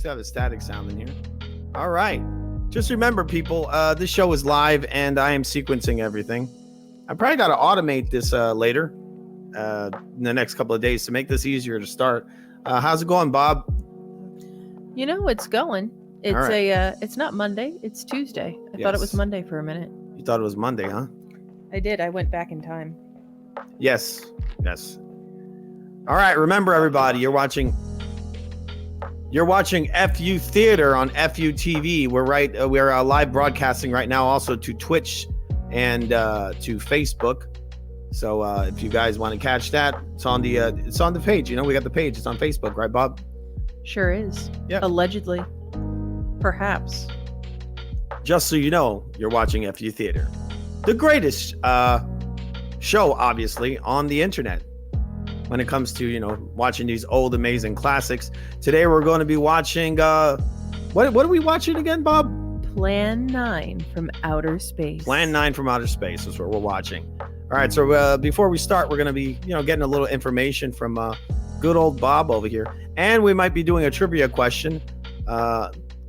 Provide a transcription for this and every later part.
Just have a static sound in here. All right. Just remember, people, this show is live and I am sequencing everything. I probably got to automate this later in the next couple of days to make this easier to start. How's it going, Bob? You know, it's going. It's right. it's not Monday, it's Tuesday. I thought it was Yes. Monday for a minute. You thought it was Monday, huh? I did. I went back in time. Yes. Yes. All right. Remember, everybody, you're watching FU Theater on FU TV. We're live broadcasting right now, also to Twitch and to Facebook. So if you guys want to catch that, it's on the page. You know, we got the page. It's on Facebook, right, Bob? Sure is. Yeah. Allegedly. Perhaps. Just so you know, you're watching FU Theater, the greatest show, obviously, on the internet when it comes to, watching these old amazing classics. Today we're going to be watching what are we watching again, Bob? Plan 9 from Outer Space. Plan 9 from Outer Space is what we're watching. All right, so before we start, we're going to be, getting a little information from good old Bob over here. And we might be doing a trivia question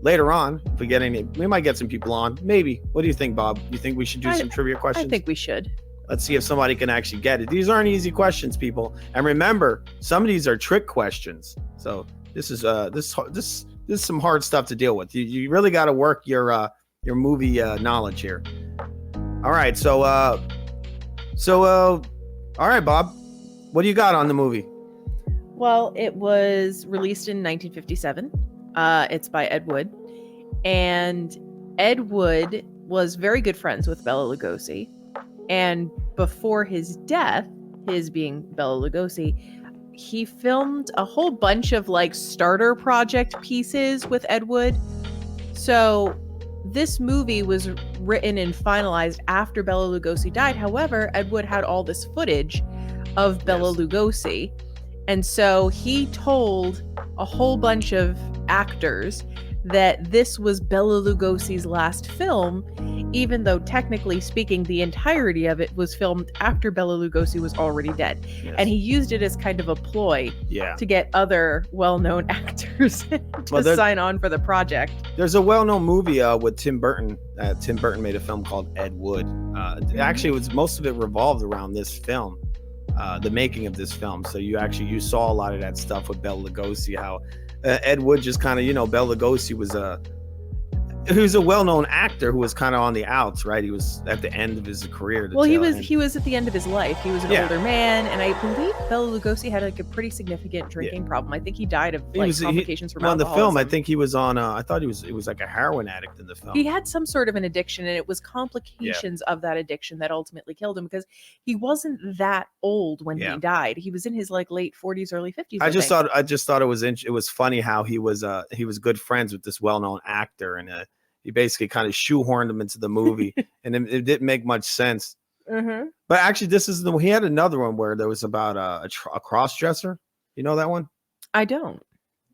later on. If we get any, we might get some people on. Maybe. What do you think, Bob? You think we should do some trivia questions? I think we should. Let's see if somebody can actually get it. These aren't easy questions, people. And remember, some of these are trick questions. So this is this is some hard stuff to deal with. You really got to work your movie knowledge here. All right, so all right, Bob, what do you got on the movie? Well, it was released in 1957. It's by Ed Wood, and Ed Wood was very good friends with Bela Lugosi. And before his death, his being Bela Lugosi, he filmed a whole bunch of starter project pieces with Ed Wood. So this movie was written and finalized after Bela Lugosi died. However, Ed Wood had all this footage of Bela Lugosi. And so he told a whole bunch of actors that this was Bela Lugosi's last film, even though technically speaking, the entirety of it was filmed after Bela Lugosi was already dead. Yes. And he used it as kind of a ploy to get other well-known actors to sign on for the project. There's a well-known movie with Tim Burton. Tim Burton made a film called Ed Wood. Actually, most of it revolved around this film, the making of this film. So you saw a lot of that stuff with Bela Lugosi, how Ed Wood just kind of, Bela Lugosi was he was a well-known actor who was kind of on the outs, right? He was at the end of his career. He was at the end of his life. He was an older man, and I believe Bela Lugosi had a pretty significant drinking problem. I think he died of complications from alcoholism. On the film, I think he was on. I thought it was like a heroin addict in the film. He had some sort of an addiction, and it was complications of that addiction that ultimately killed him, because he wasn't that old when he died. He was in his late 40s, early 50s. I just thought it was funny how he was good friends with this well-known actor, and he basically kind of shoehorned him into the movie, and it didn't make much sense. Mm-hmm. But actually, he had another one where there was about a cross-dresser. You know that one? I don't.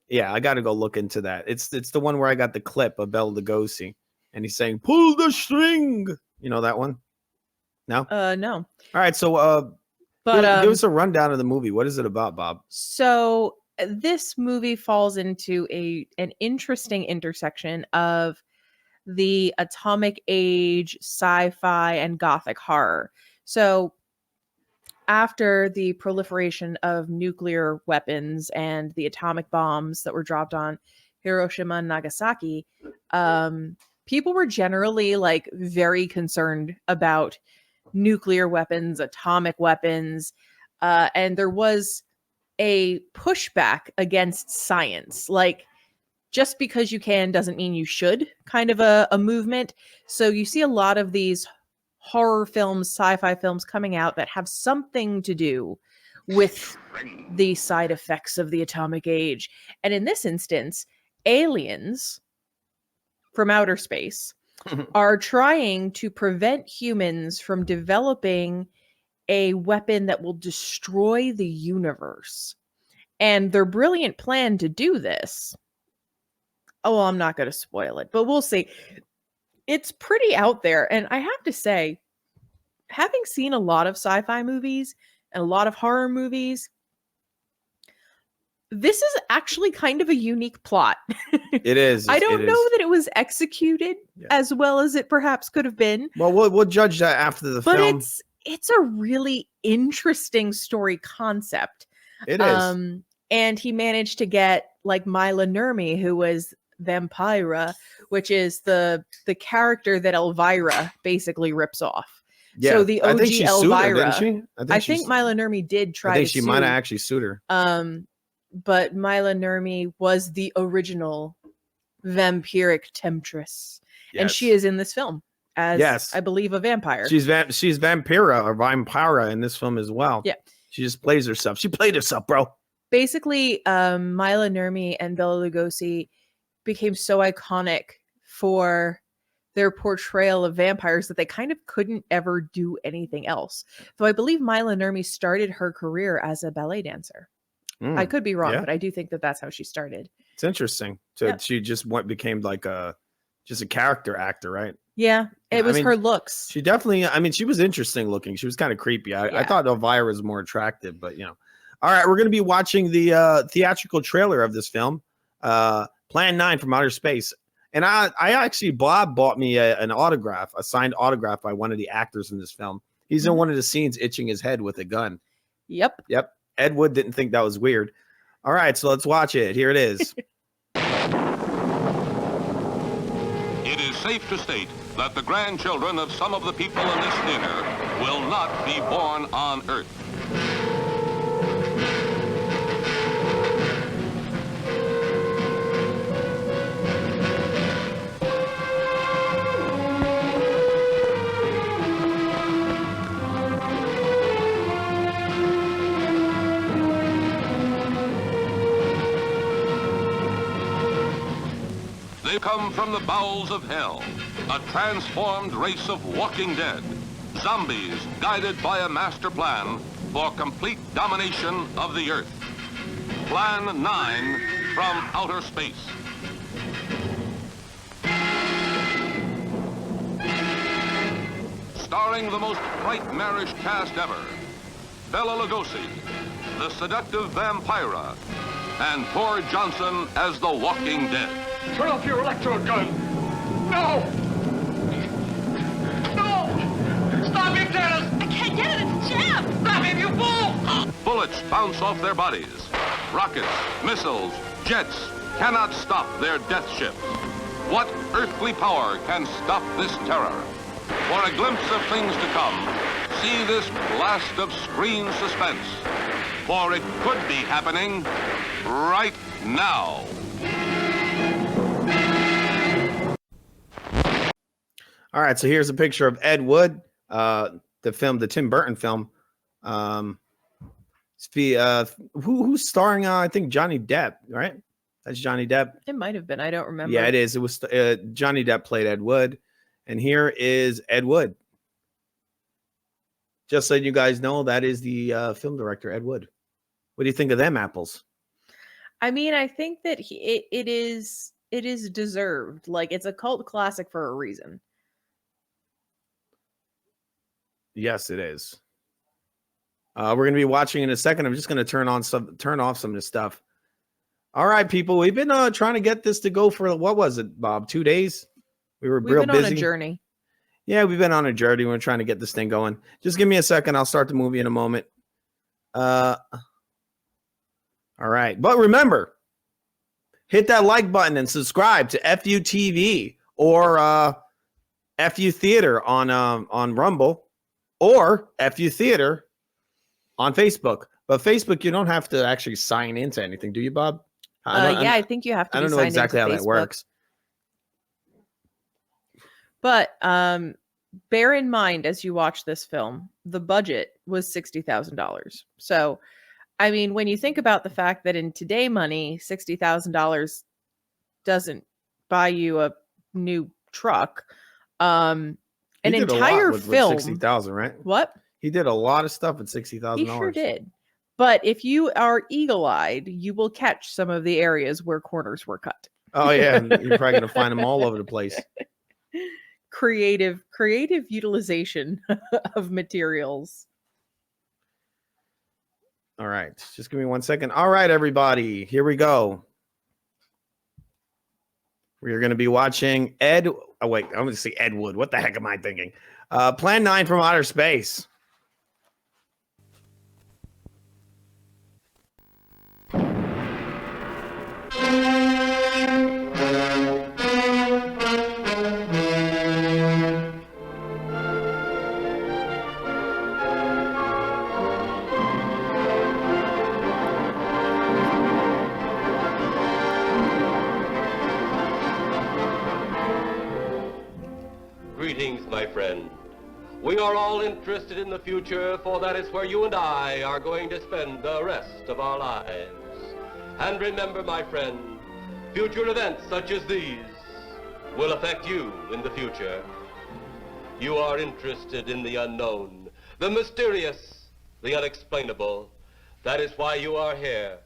Yeah, I got to go look into that. It's the one where I got the clip of Bela Lugosi, and he's saying, "Pull the string." You know that one? No? No. All right, so give us a rundown of the movie. What is it about, Bob? So this movie falls into an interesting intersection of the atomic age, sci-fi, and gothic horror. So after the proliferation of nuclear weapons and the atomic bombs that were dropped on Hiroshima and Nagasaki, people were generally very concerned about nuclear weapons, atomic weapons, and there was a pushback against science. Just because you can doesn't mean you should, kind of a movement. So you see a lot of these horror films, sci-fi films coming out that have something to do with the side effects of the atomic age. And in this instance, aliens from outer space are trying to prevent humans from developing a weapon that will destroy the universe. And their brilliant plan to do this, well, I'm not going to spoil it, but we'll see. It's pretty out there. And I have to say, having seen a lot of sci-fi movies and a lot of horror movies, This is actually kind of a unique plot. It is. I don't it know is. that it was executed Yeah. as well as it perhaps could have been, Well, we'll judge that after the but film. it's a really interesting story concept. It is. And he managed to get like Mila Nurmi, who was Vampira, which is the character that Elvira basically rips off. Yeah, So the I OG think she sued her, Elvira, didn't she? I think Mila Nurmi did try I think to she sue. might have actually sued her. But Mila Nurmi was the original vampiric temptress, and she is in this film as I believe a vampire. She's Vampira or Vampira in this film as well. Yeah, she just plays herself. She played herself, bro. Basically, Mila Nurmi and Bela Lugosi became so iconic for their portrayal of vampires that they kind of couldn't ever do anything else. Though I believe Mila Nurmi started her career as a ballet dancer. I could be wrong, but I do think that that's how she started. It's interesting. So she just became like just a character actor, right? Yeah, it was her looks. She definitely, I mean, she was interesting looking. She was kind of creepy. I thought Elvira was more attractive, but you know. All right, we're going to be watching the theatrical trailer of this film, Plan 9 from Outer Space. And I actually, Bob bought me an autograph, a signed autograph by one of the actors in this film. He's in one of the scenes itching his head with a gun. Yep. Ed Wood didn't think that was weird. All right, so let's watch it. Here it is. It is safe to state that the grandchildren of some of the people in this theater will not be born on Earth. They come from the bowels of hell, a transformed race of walking dead, zombies guided by a master plan for complete domination of the Earth. Plan 9 from Outer Space. Starring the most nightmarish cast ever, Bela Lugosi, the seductive Vampira, and Thor Johnson as the Walking Dead. Turn off your electro gun! No! No! Stop it, Dennis! I can't get it, it's jammed! Stop it, you fool! Bullets bounce off their bodies. Rockets, missiles, jets cannot stop their death ships. What earthly power can stop this terror? For a glimpse of things to come, see this blast of screen suspense. For it could be happening right now. All right, so here's a picture of Ed Wood, the Tim Burton film. Who's starring? I think Johnny Depp, right? That's Johnny Depp. It might have been. I don't remember. Yeah, it is. It was Johnny Depp played Ed Wood, and here is Ed Wood. Just so you guys know, that is the film director, Ed Wood. What do you think of them apples? I mean, I think that it is deserved. Like, it's a cult classic for a reason. Yes, it is. We're going to be watching in a second. I'm just going to turn off some of the stuff. All right, people. We've been trying to get this to go for, what was it, Bob? 2 days? We've been busy. On a journey. Yeah, we've been on a journey. We're trying to get this thing going. Just give me a second. I'll start the movie in a moment. All right. But remember, hit that like button and subscribe to FU TV or FU Theater on Rumble or FU Theater on Facebook. But Facebook, you don't have to actually sign into anything, do you, Bob? I think you have to. I don't know exactly how that works. But bear in mind, as you watch this film, the budget was $60,000. So, I mean, when you think about the fact that in today money, $60,000 doesn't buy you a new truck, an entire film with $60,000, right? What? He did a lot of stuff at $60,000. He sure did. But if you are eagle-eyed, you will catch some of the areas where corners were cut. Oh yeah, you're probably gonna find them all over the place. Creative utilization of materials. All right, just give me 1 second. All right, everybody, here we go. We are going to be watching Ed. Oh, wait, I'm going to say Ed Wood. What the heck am I thinking? Plan 9 from Outer Space. Greetings, my friend. We are all interested in the future, for that is where you and I are going to spend the rest of our lives. And remember, my friend, future events such as these will affect you in the future. You are interested in the unknown, the mysterious, the unexplainable. That is why you are here.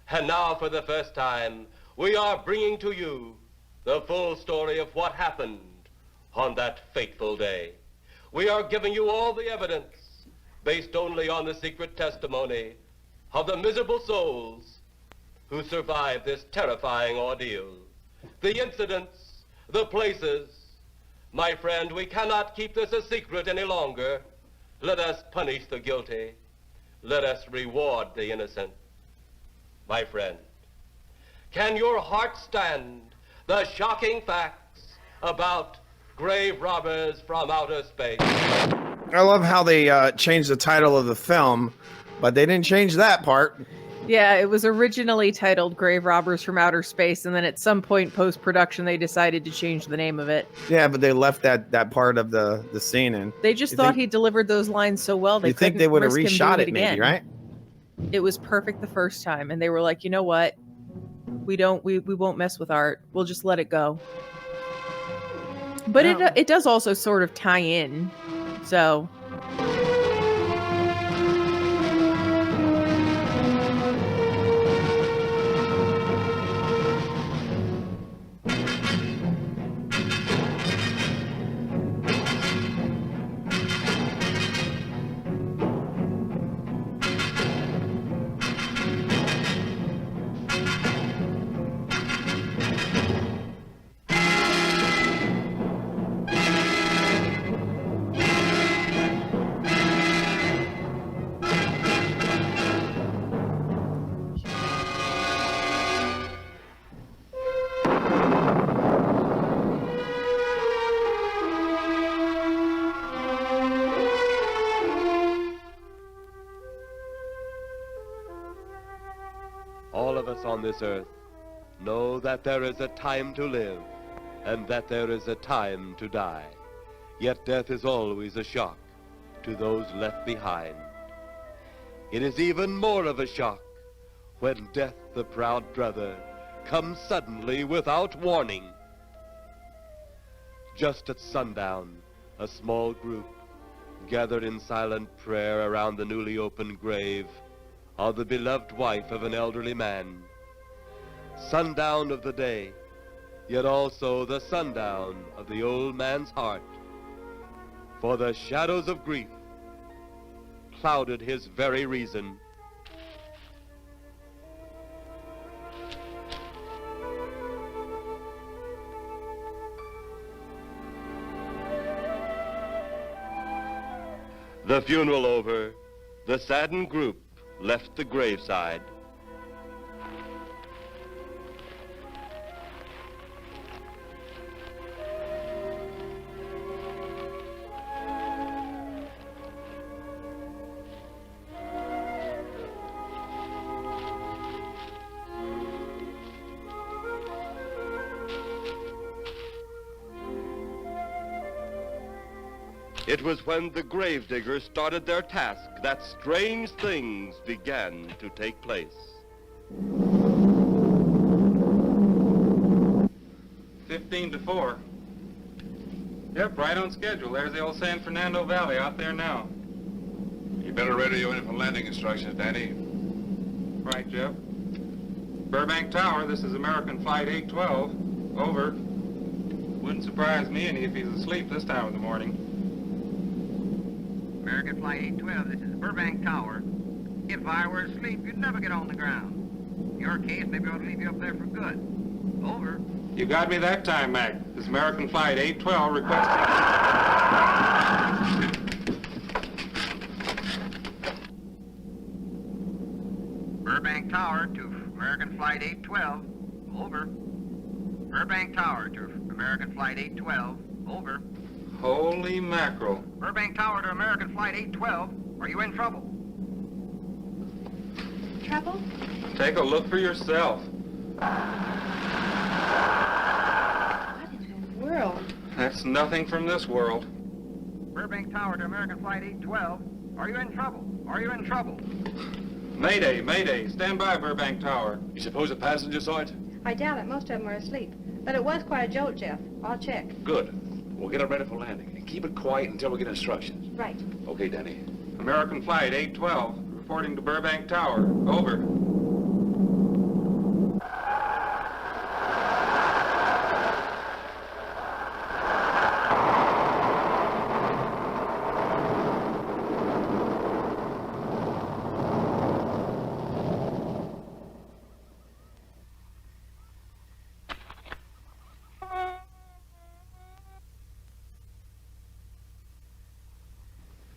And now, for the first time, we are bringing to you the full story of what happened on that fateful day. We are giving you all the evidence based only on the secret testimony of the miserable souls who survived this terrifying ordeal. The incidents, the places. My friend, we cannot keep this a secret any longer. Let us punish the guilty. Let us reward the innocent. My friend, can your heart stand the shocking facts about grave robbers from outer space? I love how they changed the title of the film, but they didn't change that part. Yeah, it was originally titled Grave Robbers from Outer Space, and then at some point post-production they decided to change the name of it. Yeah, but they left that part of the scene in. They just thought he delivered those lines so well they You think couldn't they would have risk him reshot doing it, maybe, again. right? It was perfect the first time, and they were like, you know what? We won't mess with art. We'll just let it go. But Yeah. it does also sort of tie in. So All of us on this earth know that there is a time to live and that there is a time to die. Yet death is always a shock to those left behind. It is even more of a shock when death, the proud brother, comes suddenly without warning. Just at sundown, a small group gathered in silent prayer around the newly opened grave of the beloved wife of an elderly man. Sundown of the day, yet also the sundown of the old man's heart. For the shadows of grief clouded his very reason. The funeral over, the saddened group left the graveside. It was when the gravediggers started their task that strange things began to take place. 15-4. Yep, right on schedule. There's the old San Fernando Valley out there now. You better radio in for landing instructions, Danny. Right, Jeff. Burbank Tower, this is American Flight 812. Over. Wouldn't surprise me any if he's asleep this time of the morning. American Flight 812, this is Burbank Tower. If I were asleep, you'd never get on the ground. In your case, maybe I ought to leave you up there for good. Over. You got me that time, Mac. This American Flight 812 requesting... Burbank Tower to American Flight 812. Over. Burbank Tower to American Flight 812. Over. Holy mackerel. Burbank Tower to American Flight 812. Are you in trouble? Trouble? Take a look for yourself. What in the world? That's nothing from this world. Burbank Tower to American Flight 812. Are you in trouble? Are you in trouble? Mayday, mayday. Stand by, Burbank Tower. You suppose a passenger saw it? I doubt it. Most of them are asleep. But it was quite a jolt, Jeff. I'll check. Good. We'll get it ready for landing. And keep it quiet until we get instructions. Right. Okay, Danny. American Flight 812, reporting to Burbank Tower. Over.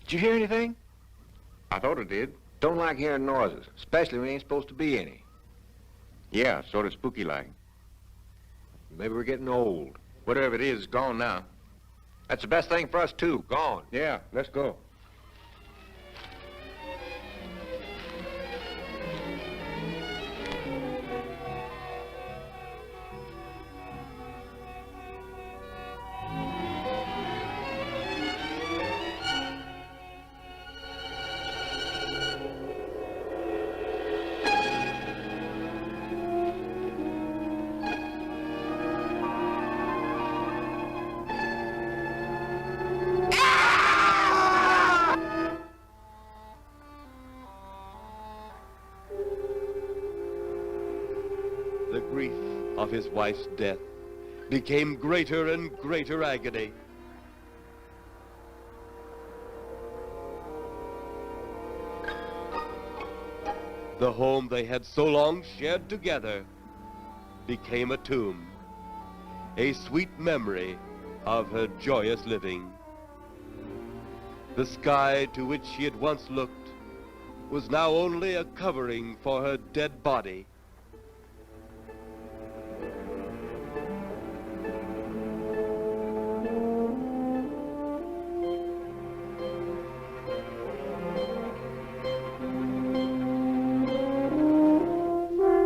Did you hear anything? I thought it did. Don't like hearing noises, especially when there ain't supposed to be any. Yeah, sort of spooky like. Maybe we're getting old. Whatever it is, it's gone now. That's the best thing for us, too. Gone. Yeah, let's go. The grief of his wife's death became greater and greater agony. The home they had so long shared together became a tomb, a sweet memory of her joyous living. The sky to which she had once looked was now only a covering for her dead body.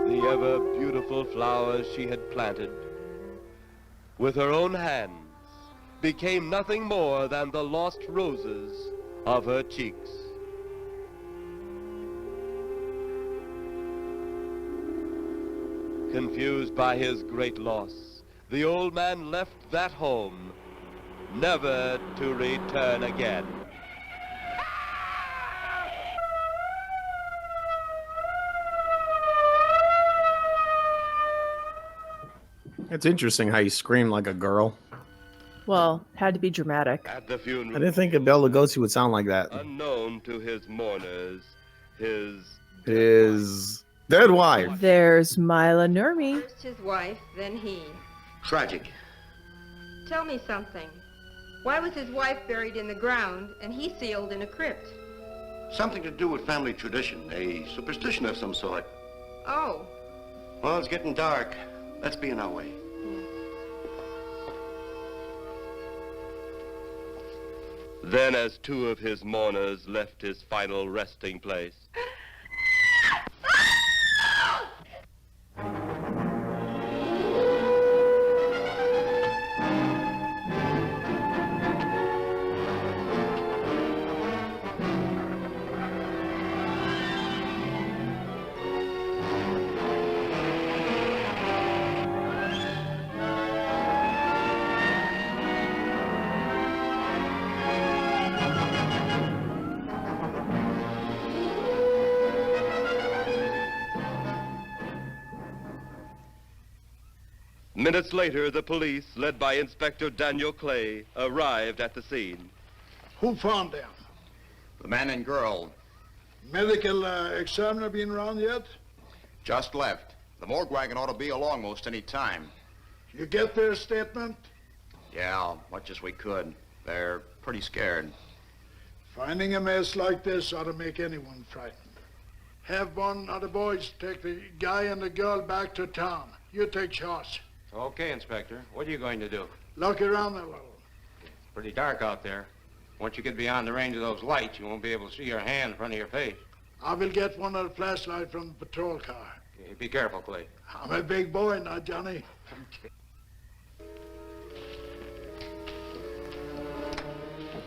The ever-beautiful flowers she had planted, with her own hands, became nothing more than the lost roses of her cheeks. Confused by his great loss, the old man left that home, never to return again. It's interesting how you scream like a girl. Well, had to be dramatic. At the funeral, I didn't think a Bela Lugosi would sound like that. unknown to his mourners, his dead wife. There's Mila Nurmi. First his wife, then he. Tragic. Tell me something. Why was his wife buried in the ground and he sealed in a crypt? Something to do with family tradition, a superstition of some sort. Oh. Well, it's getting dark. Let's be on our way. Then, as two of his mourners left his final resting place, minutes later, the police, led by Inspector Daniel Clay, arrived at the scene. Who found them? The man and girl. Medical examiner been around yet? Just left. The morgue wagon ought to be along most any time. You get their statement? Yeah, much as we could. They're pretty scared. Finding a mess like this ought to make anyone frightened. Have one of the boys take the guy and the girl back to town. You take charge. Okay, Inspector. What are you going to do? Look around a little. It's pretty dark out there. Once you get beyond the range of those lights, you won't be able to see your hand in front of your face. I will get one of the flashlights from the patrol car. Okay, be careful, Clay. I'm a big boy now, Johnny.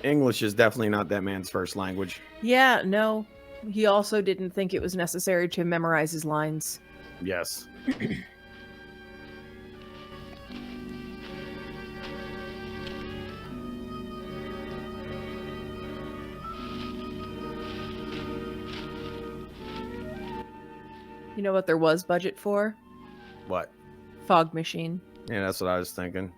English is definitely not that man's first language. Yeah, no. He also didn't think it was necessary to memorize his lines. Yes. You know what there was budget for? What? Fog machine. Yeah, that's what I was thinking.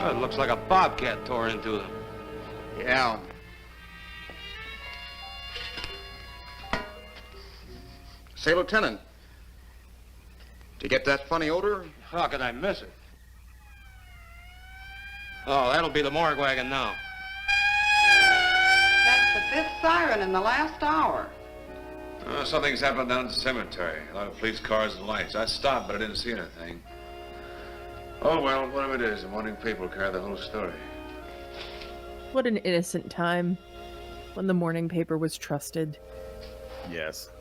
Oh, it looks like a bobcat tore into them. Yeah. Say, Lieutenant, did you get that funny odor? How could I miss it? Oh, that'll be the morgue wagon now. That's the fifth siren in the last hour. Something's happened down at the cemetery. A lot of police cars and lights. I stopped, but I didn't see anything. Oh, well, whatever it is, the morning paper will carry the whole story. What an innocent time when the morning paper was trusted. Yes.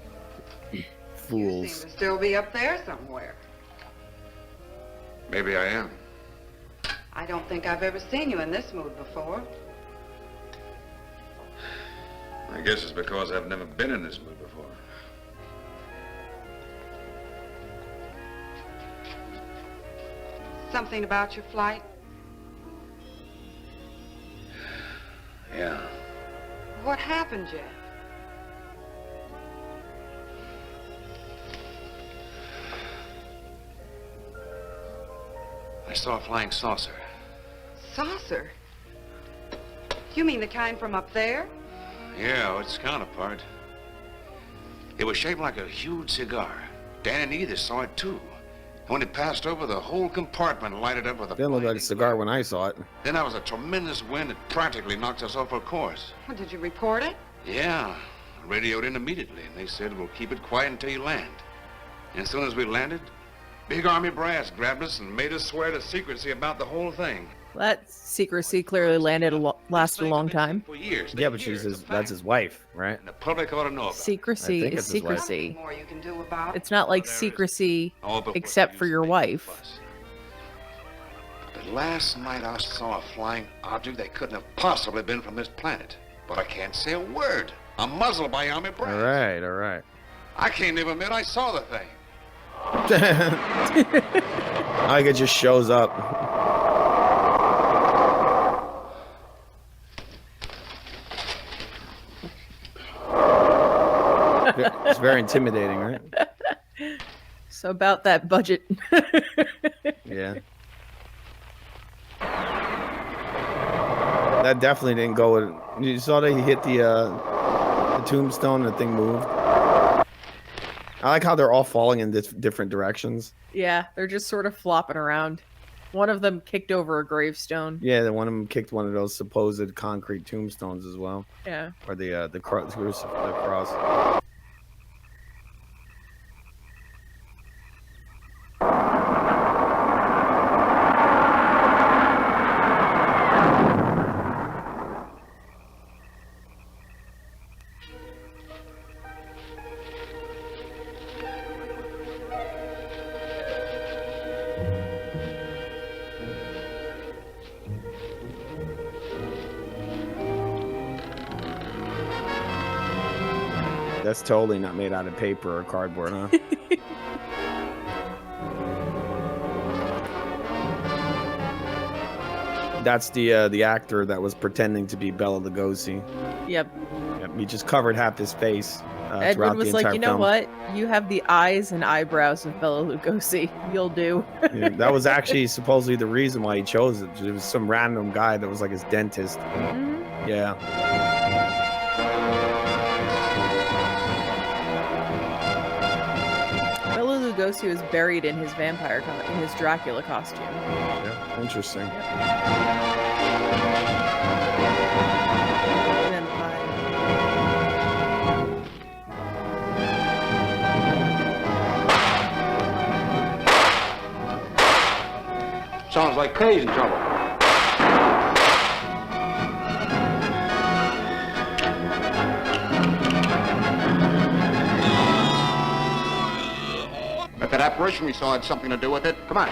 You Fools. seem to still be up there somewhere. Maybe I am. I don't think I've ever seen you in this mood before. I guess it's because I've never been in this mood before. Something about your flight? Yeah. What happened, Jeff? I saw a flying saucer. Saucer? You mean the kind from up there? Yeah, its counterpart. It was shaped like a huge cigar. Dan and Edith saw it too. And when it passed over, the whole compartment lighted up with a... Didn't look like a cigar when I saw it. Then there was a tremendous wind that practically knocked us off our course. Well, did you report it? Yeah, I radioed in immediately, and they said we'll keep it quiet until you land. And as soon as we landed, big army brass grabbed us and made us swear to secrecy about the whole thing. That secrecy clearly lasted a long time. For years. Yeah, but that's his wife, right? And the public ought to know about it. Secrecy think is it's his wife. secrecy. More you can do about it. It's not like secrecy All but what except for used your to make wife. fuss. But last night I saw a flying object that couldn't have possibly been from this planet. But I can't say a word. I'm muzzled by army brass. All right, all right. I can't even admit I saw the thing. Like it just shows up. It's very intimidating, right? So about that budget. Yeah. That definitely didn't go with. You saw that he hit the tombstone and the thing moved. I like how they're all falling in different directions. Yeah, they're just sort of flopping around. One of them kicked over a gravestone. Yeah, the one of them kicked one of those supposed concrete tombstones as well. Yeah. Or the cross. That's totally not made out of paper or cardboard, huh? That's the actor that was pretending to be Bela Lugosi. Yep. Yep, he just covered half his face. Edward throughout was the like, entire you know film. what? You have the eyes and eyebrows of Bela Lugosi. You'll do. Yeah, that was actually supposedly the reason why he chose it. It was some random guy that was like his dentist. Yeah. Bela Lugosi was buried in his in his Dracula costume. Yeah. Interesting. And then Sounds like Clay's in trouble. If that apparition we saw had something to do with it, come on.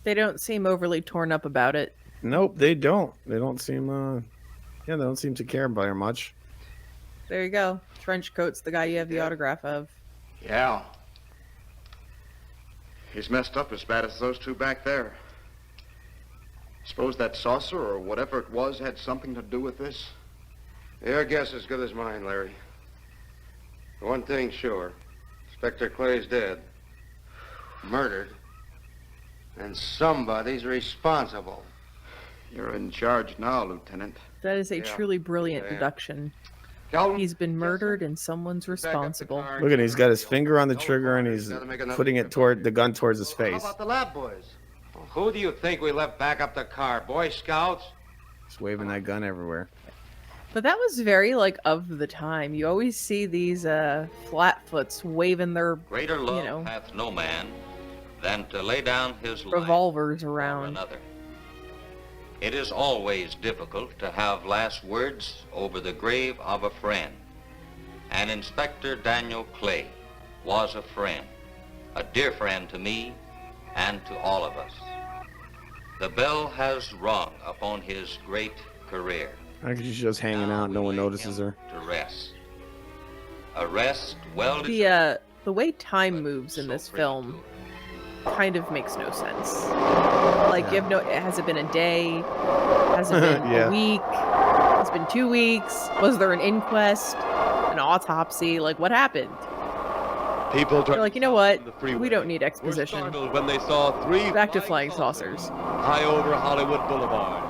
they don't seem overly torn up about it. Nope, they don't. They don't seem. Yeah, they don't seem to care very much. There you go. Trench coat's the guy you have the autograph of. Yeah. He's messed up as bad as those two back there. Suppose that saucer or whatever it was had something to do with this? Your guess as good as mine, Larry. One thing's sure. Inspector Clay's dead. Murdered. And somebody's responsible. You're in charge now, Lieutenant. That is a truly brilliant deduction. He's been murdered and someone's responsible. Look at him, he's got his finger on the trigger and he's putting it toward the gun towards his face. the lab boys? Who do you think we left back up the car? Boy Scouts? He's waving that gun everywhere. But that was very, like, of the time. You always see these flatfoots waving their, Greater love hath no man than to lay down his life revolvers for around. another. It is always difficult to have last words over the grave of a friend. And Inspector Daniel Clay was a friend, a dear friend to me and to all of us. The bell has rung upon his great career. I think she's just hanging out. No one notices her. To rest. A rest well The way time moves in this film kind of makes no sense. Like, you have no, has it been a day? Has it been Yeah. a week? Has it been 2 weeks? Was there an inquest? An autopsy? Like, what happened? People They're like, you know what? We don't need exposition. when they saw three Back to flying saucers. high over Hollywood Boulevard.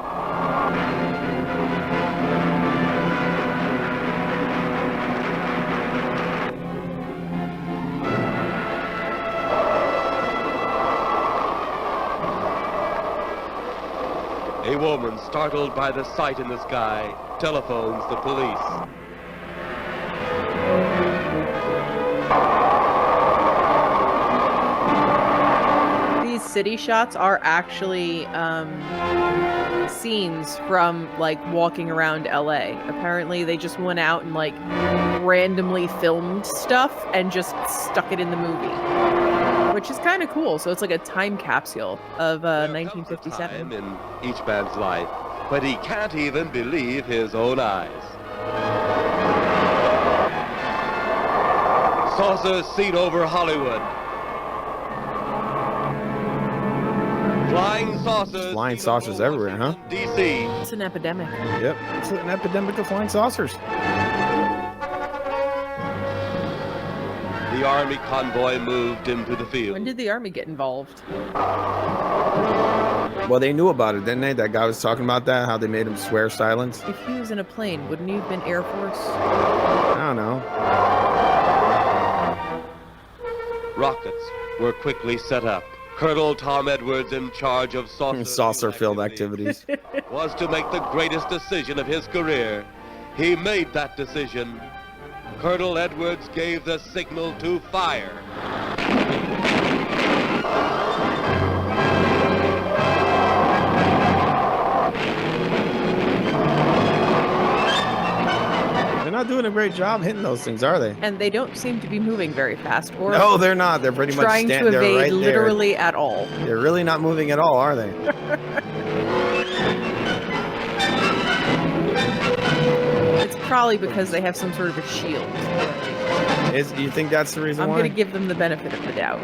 A woman, startled by the sight in the sky, telephones the police. These city shots are actually scenes from, like, walking around LA. Apparently they just went out and, like, randomly filmed stuff and just stuck it in the movie, which is kind of cool. So it's like a time capsule of 1957. Time in each man's life, but he can't even believe his own eyes. Saucers seen over Hollywood. Flying saucers. Flying saucers everywhere, huh? DC. It's an epidemic. Yep, it's an epidemic of flying saucers. The army convoy moved into the field. When did the army get involved? Well, they knew about it, didn't they? That guy was talking about that, how they made him swear silence. If he was in a plane, wouldn't he have been Air Force? I don't know. Rockets were quickly set up. Colonel Tom Edwards, in charge of Saucer-filled activities. was to make the greatest decision of his career. He made that decision. Colonel Edwards gave the signal to fire. They're not doing a great job hitting those things, are they? And they don't seem to be moving very fast. Or No, they're not. They're pretty much trying to they're evade right there. literally at all. They're really not moving at all, are they? probably because they have some sort of a shield. You think that's the reason I'm why? going to give them the benefit of the doubt.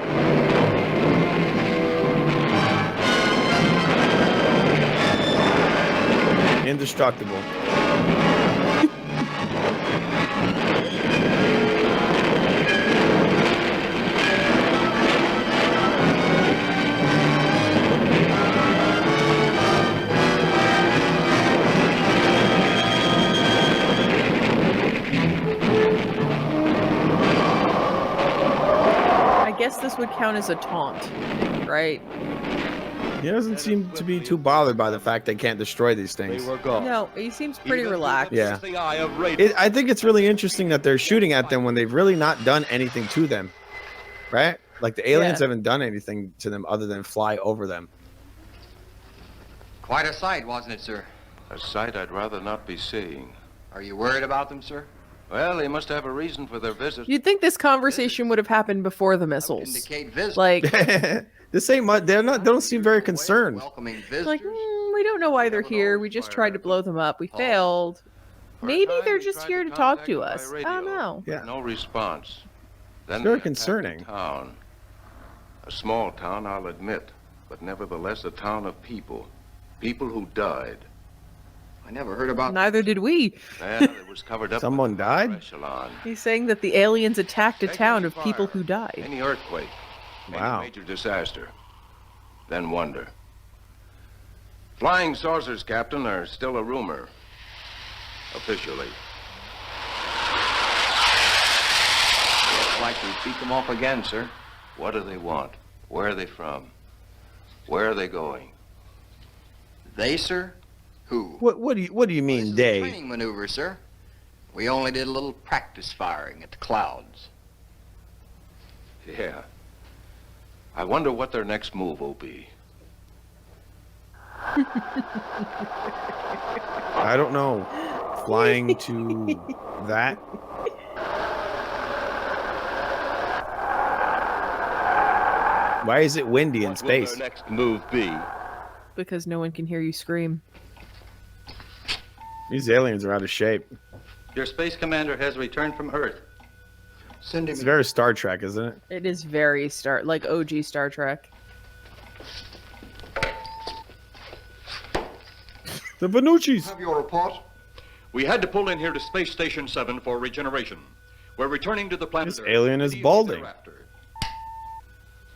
Indestructible. I guess this would count as a taunt, right? He doesn't seem to be too bothered by the fact they can't destroy these things. No, he seems pretty relaxed. Yeah. I think it's really interesting that they're shooting at them when they've really not done anything to them. Right? Like the aliens haven't done anything to them other than fly over them. Quite a sight, wasn't it, sir? A sight I'd rather not be seeing. Are you worried about them, sir? Well, they must have a reason for their visit. You'd think this conversation would have happened before the missiles. Indicate visit. Like, this ain't much. They don't seem very concerned. Welcoming like we don't know why they're here. We just tried to blow them up. We failed. Maybe they're just here to talk to us. I don't know. Yeah. No response. Then It's very they attacked concerning. the town. A small town, I'll admit, but nevertheless a town of people. People who died. I never heard about. Neither did we. And it was covered up. Someone died? Echelon. He's saying that the aliens attacked a town of people who died. Any earthquake. Wow. Any major disaster. Then wonder. Flying saucers, Captain, are still a rumor. Officially. Looks like we beat them off again, sir. What do they want? Where are they from? Where are they going? They, sir? Who? What do you mean they? Training maneuver, sir. We only did a little practice firing at the clouds. Yeah. I wonder what their next move will be. I don't know. Flying to that. Why is it windy in What will their space? next move be? Because no one can hear you scream. These aliens are out of shape. Your space commander has returned from Earth. Send him. It's very Star Trek, isn't it? It is very like OG Star Trek. The Benucci's. Have your report. We had to pull in here to Space Station 7 for regeneration. We're returning to the planet This Earth. alien is balding.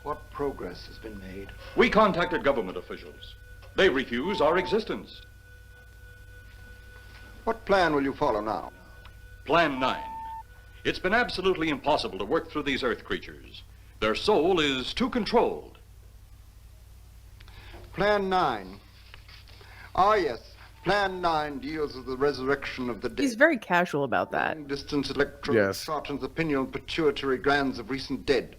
What progress has been made? We contacted government officials. They refuse our existence. What plan will you follow now? Plan 9. It's been absolutely impossible to work through these Earth creatures. Their soul is too controlled. Plan 9. Ah, yes. Plan 9 deals with the resurrection of the dead. He's very casual about that. Distance electrode shortens the pineal pituitary glands of recent dead.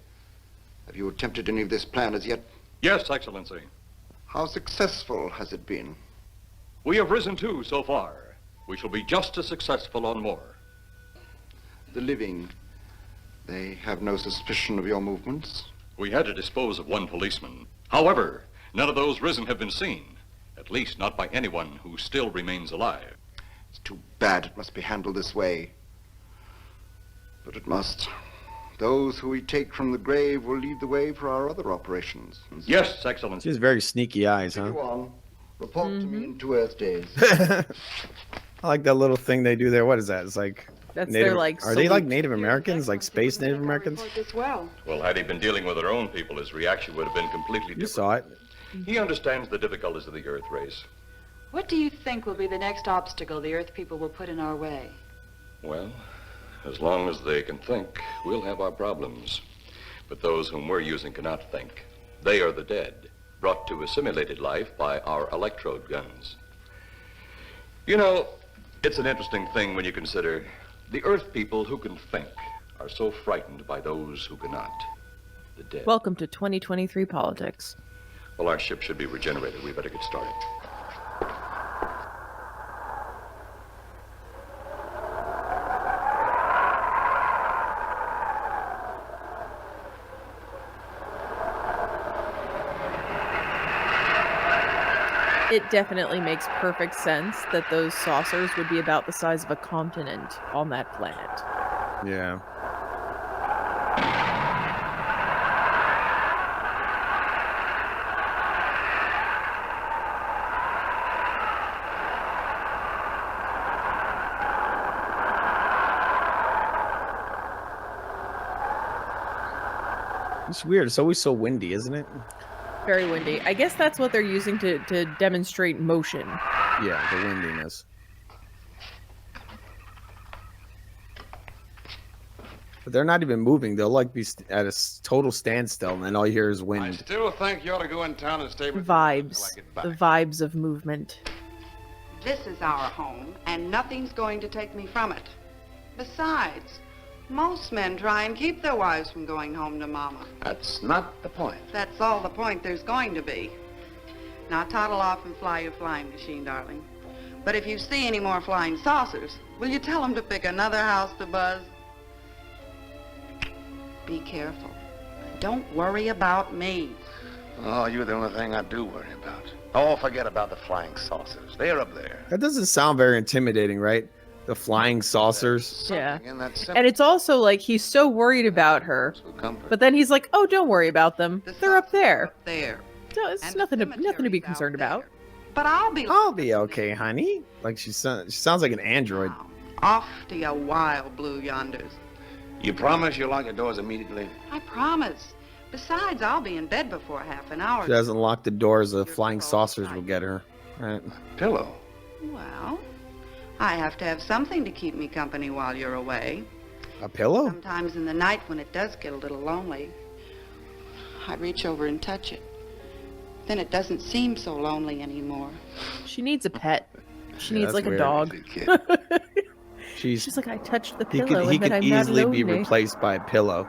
Have you attempted any of this plan as yet? Yes, Excellency. How successful has it been? We have risen 2 so far. We shall be just as successful on more. The living, they have no suspicion of your movements? We had to dispose of 1 policeman. However, none of those risen have been seen. At least not by anyone who still remains alive. It's too bad it must be handled this way. But it must. Those who we take from the grave will lead the way for our other operations. Yes, Excellency. She has very sneaky eyes, huh? Go on. Report to me in 2 Earth days. I like that little thing they do there. What is that? It's like That's Native, their, like, are they like salute. Native Americans, like space Native Americans? As well. Well, had he been dealing with their own people, his reaction would have been completely You different. saw it. He understands the difficulties of the Earth race. What do you think will be the next obstacle the Earth people will put in our way? Well, as long as they can think, we'll have our problems. But those whom we're using cannot think. They are the dead, brought to a simulated life by our electrode guns. You know, it's an interesting thing when you consider the Earth people who can think are so frightened by those who cannot. The dead. Welcome to 2023 politics. Well, our ship should be regenerated. We better get started. It definitely makes perfect sense that those saucers would be about the size of a continent on that planet. Yeah. It's weird. It's always so windy, isn't it? Very windy. I guess that's what they're using to demonstrate motion. Yeah, the windiness. But they're not even moving. They'll like be at a total standstill, and then all you hear is I wind. still think you ought to go in town and stay with Vibes. The vibes of movement. This is our home, and nothing's going to take me from it. Besides, most men try and keep their wives from going home to Mama. That's not the point. That's all the point there's going to be. Now toddle off and fly your flying machine, darling. But if you see any more flying saucers, will you tell them to pick another house to buzz? Be careful. Don't worry about me. Oh, you're the only thing I do worry about. Oh, forget about the flying saucers. They're up there. That doesn't sound very intimidating, right? The flying saucers. Yeah. In that And it's also like he's so worried about her, but then he's like, "Oh, don't worry about them. They're up there. There. So it's nothing to be concerned about." But I'll be okay, honey. Like she sounds like an android. Off to your wild blue yonders. You promise you'll lock the doors immediately? I promise. Besides, I'll be in bed before half an hour. She doesn't lock the doors. The flying saucers will get her. Right. Pillow. Well, I have to have something to keep me company while you're away. A pillow? Sometimes in the night when it does get a little lonely, I reach over and touch it. Then it doesn't seem so lonely anymore. She needs a pet. She Yeah, needs that's like a weird. dog. She's like, I touched the he pillow could and then I'm easily not be lonely. replaced by a pillow.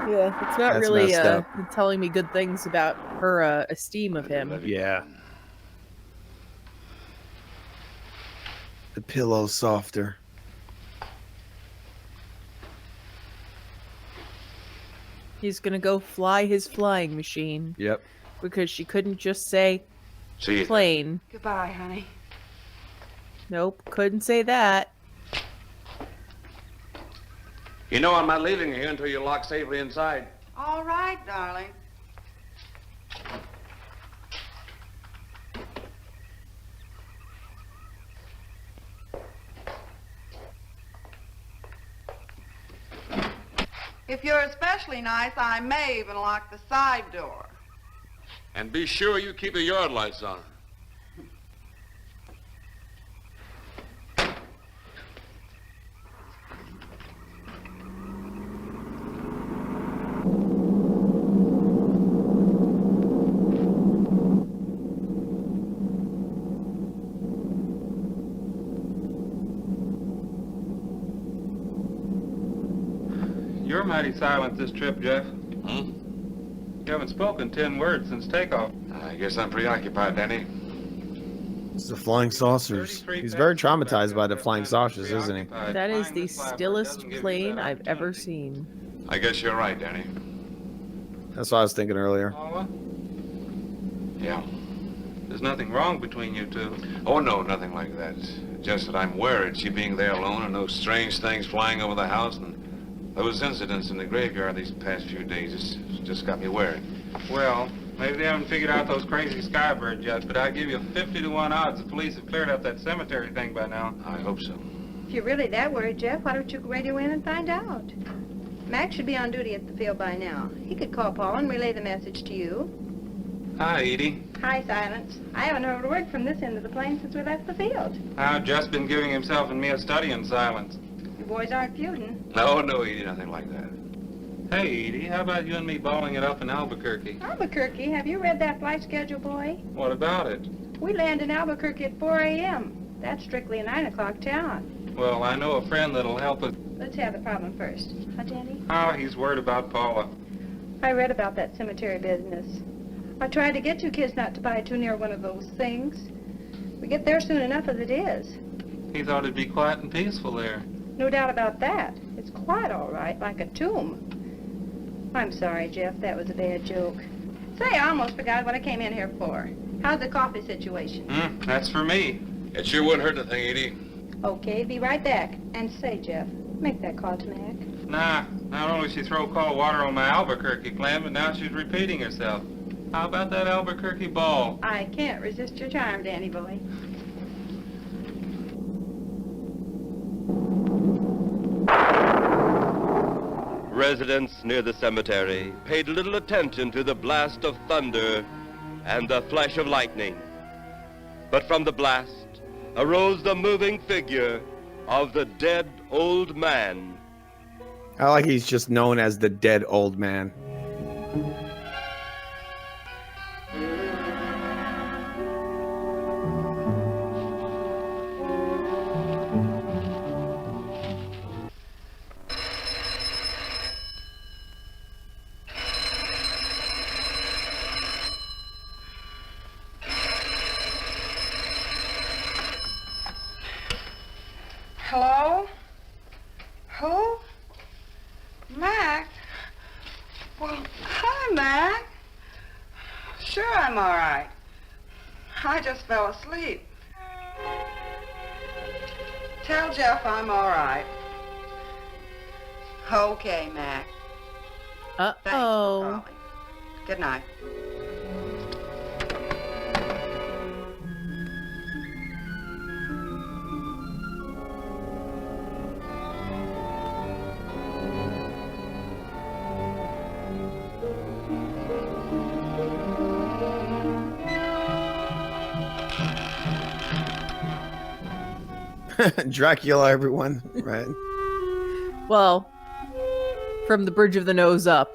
Yeah, it's not That's really messed up. telling me good things about her esteem of him. Yeah. The pillow's softer. He's gonna go fly his flying machine Yep. because she couldn't just say See you. plane. Goodbye, honey. Nope, couldn't say that. You know I'm not leaving you here until you're locked safely inside. All right, darling. If you're especially nice, I may even lock the side door. And be sure you keep the yard lights on. You're mighty silent this trip, Jeff. Hmm? You haven't spoken 10 words since takeoff. I guess I'm preoccupied, Danny. It's the flying saucers. He's very traumatized by the flying saucers, isn't he? That is the stillest plane I've ever seen. I guess you're right, Danny. That's what I was thinking earlier. Paula, Yeah. there's nothing wrong between you two. Oh, no, nothing like that. Just that I'm worried, she being there alone and those strange things flying over the house and those incidents in the graveyard these past few days just got me worried. Well, maybe they haven't figured out those crazy skybirds yet, but I'd give you 50 to 1 odds the police have cleared up that cemetery thing by now. I hope so. If you're really that worried, Jeff, why don't you radio in and find out? Mac should be on duty at the field by now. He could call Paul and relay the message to you. Hi, Edie. Hi, Silence. I haven't heard a word from this end of the plane since we left the field. I've just been giving himself and me a study in silence. You boys aren't feuding. No, Edie, nothing like that. Hey, Edie, how about you and me balling it up in Albuquerque? Albuquerque, have you read that flight schedule, boy? What about it? We land in Albuquerque at 4 a.m. That's strictly a 9 o'clock town. Well, I know a friend that'll help us. Let's have the problem first. Huh, Danny? Oh, he's worried about Paula. I read about that cemetery business. I tried to get you kids not to buy too near one of those things. We get there soon enough as it is. He thought it'd be quiet and peaceful there. No doubt about that. It's quite all right, like a tomb. I'm sorry, Jeff. That was a bad joke. Say, I almost forgot what I came in here for. How's the coffee situation? That's for me. It sure wouldn't hurt a thing, Edie. Okay, be right back. And say, Jeff, make that call to Mac. Nah, not only she throw cold water on my Albuquerque plan, but now she's repeating herself. How about that Albuquerque ball? I can't resist your charm, Danny boy. Residents near the cemetery paid little attention to the blast of thunder and the flash of lightning. But from the blast arose the moving figure of the dead old man. I like he's just known as the dead old man. Hello? Who? Mac? Well, hi, Mac. Sure, I'm all right. I just fell asleep. Tell Jeff I'm all right. Okay, Mac. Uh-oh. Good night. Dracula, everyone, right? Well, from the bridge of the nose up.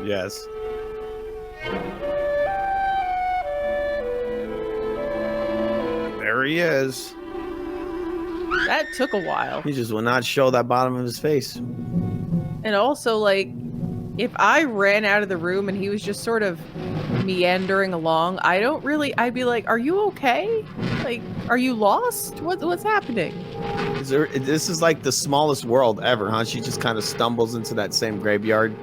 Yes. There he is. That took a while. He just will not show that bottom of his face. And also, like, if I ran out of the room and he was just sort of meandering along, I'd be like, are you okay? Like, are you lost? What's happening? This is like the smallest world ever, huh? She just kind of stumbles into that same graveyard.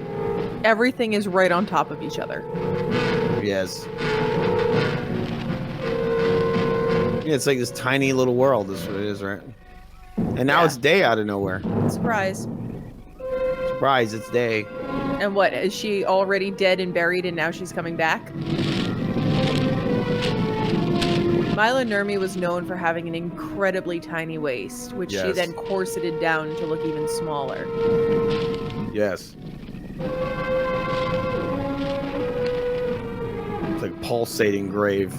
Everything is right on top of each other. Yes. Yeah, it's like this tiny little world is what it is, right? And now it's day out of nowhere. Surprise. Surprise, it's day. And what, is she already dead and buried and now she's coming back? Mila Nurmi was known for having an incredibly tiny waist, which she Yes. then corseted down to look even smaller. Yes. It's like pulsating grave.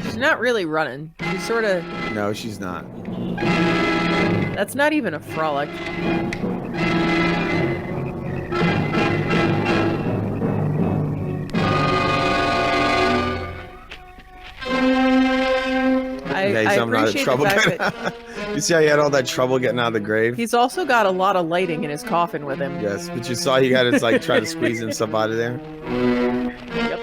She's not really running. She's sort of... No, she's not. That's not even a frolic. I appreciate the fact that You see how he had all that trouble getting out of the grave? he's also got a lot of lighting in his coffin with him. Yes, but you saw he got to like try to squeeze himself out of there. Yep.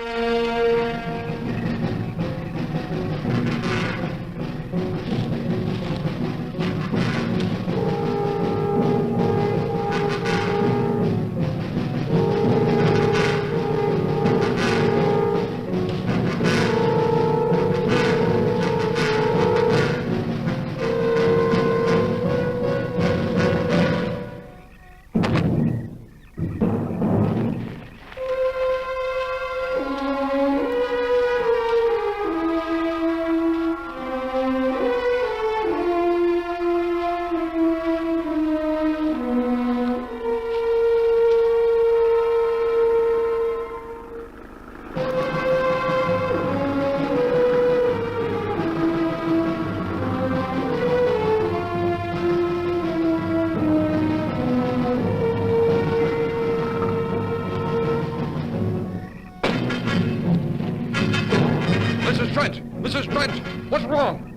Mrs. Trent! Mrs. Trent! What's wrong?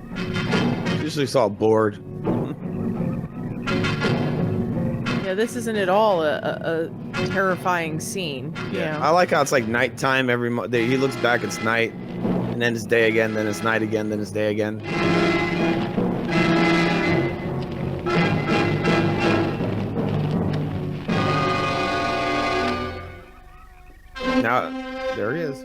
Usually saw bored. Yeah, this isn't at all a terrifying scene. Yeah. I like how it's like nighttime every he looks back, it's night, and then it's day again, then it's night again, then it's day again. Now, there he is.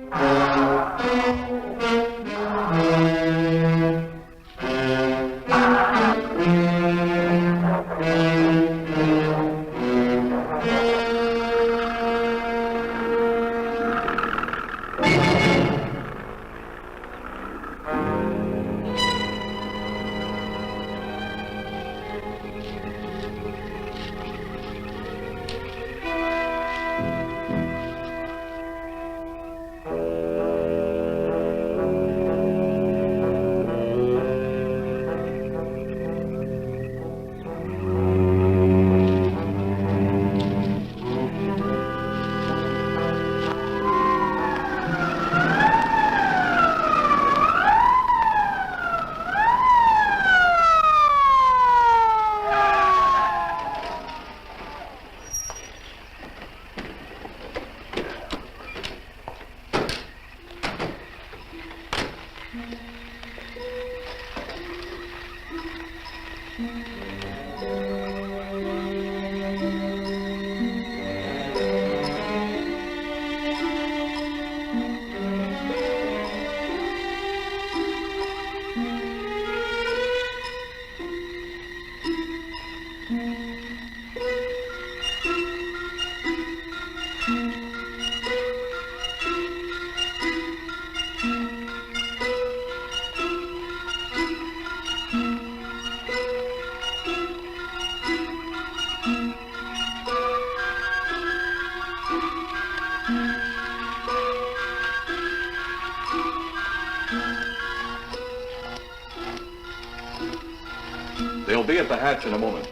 They'll be at the hatch in a moment.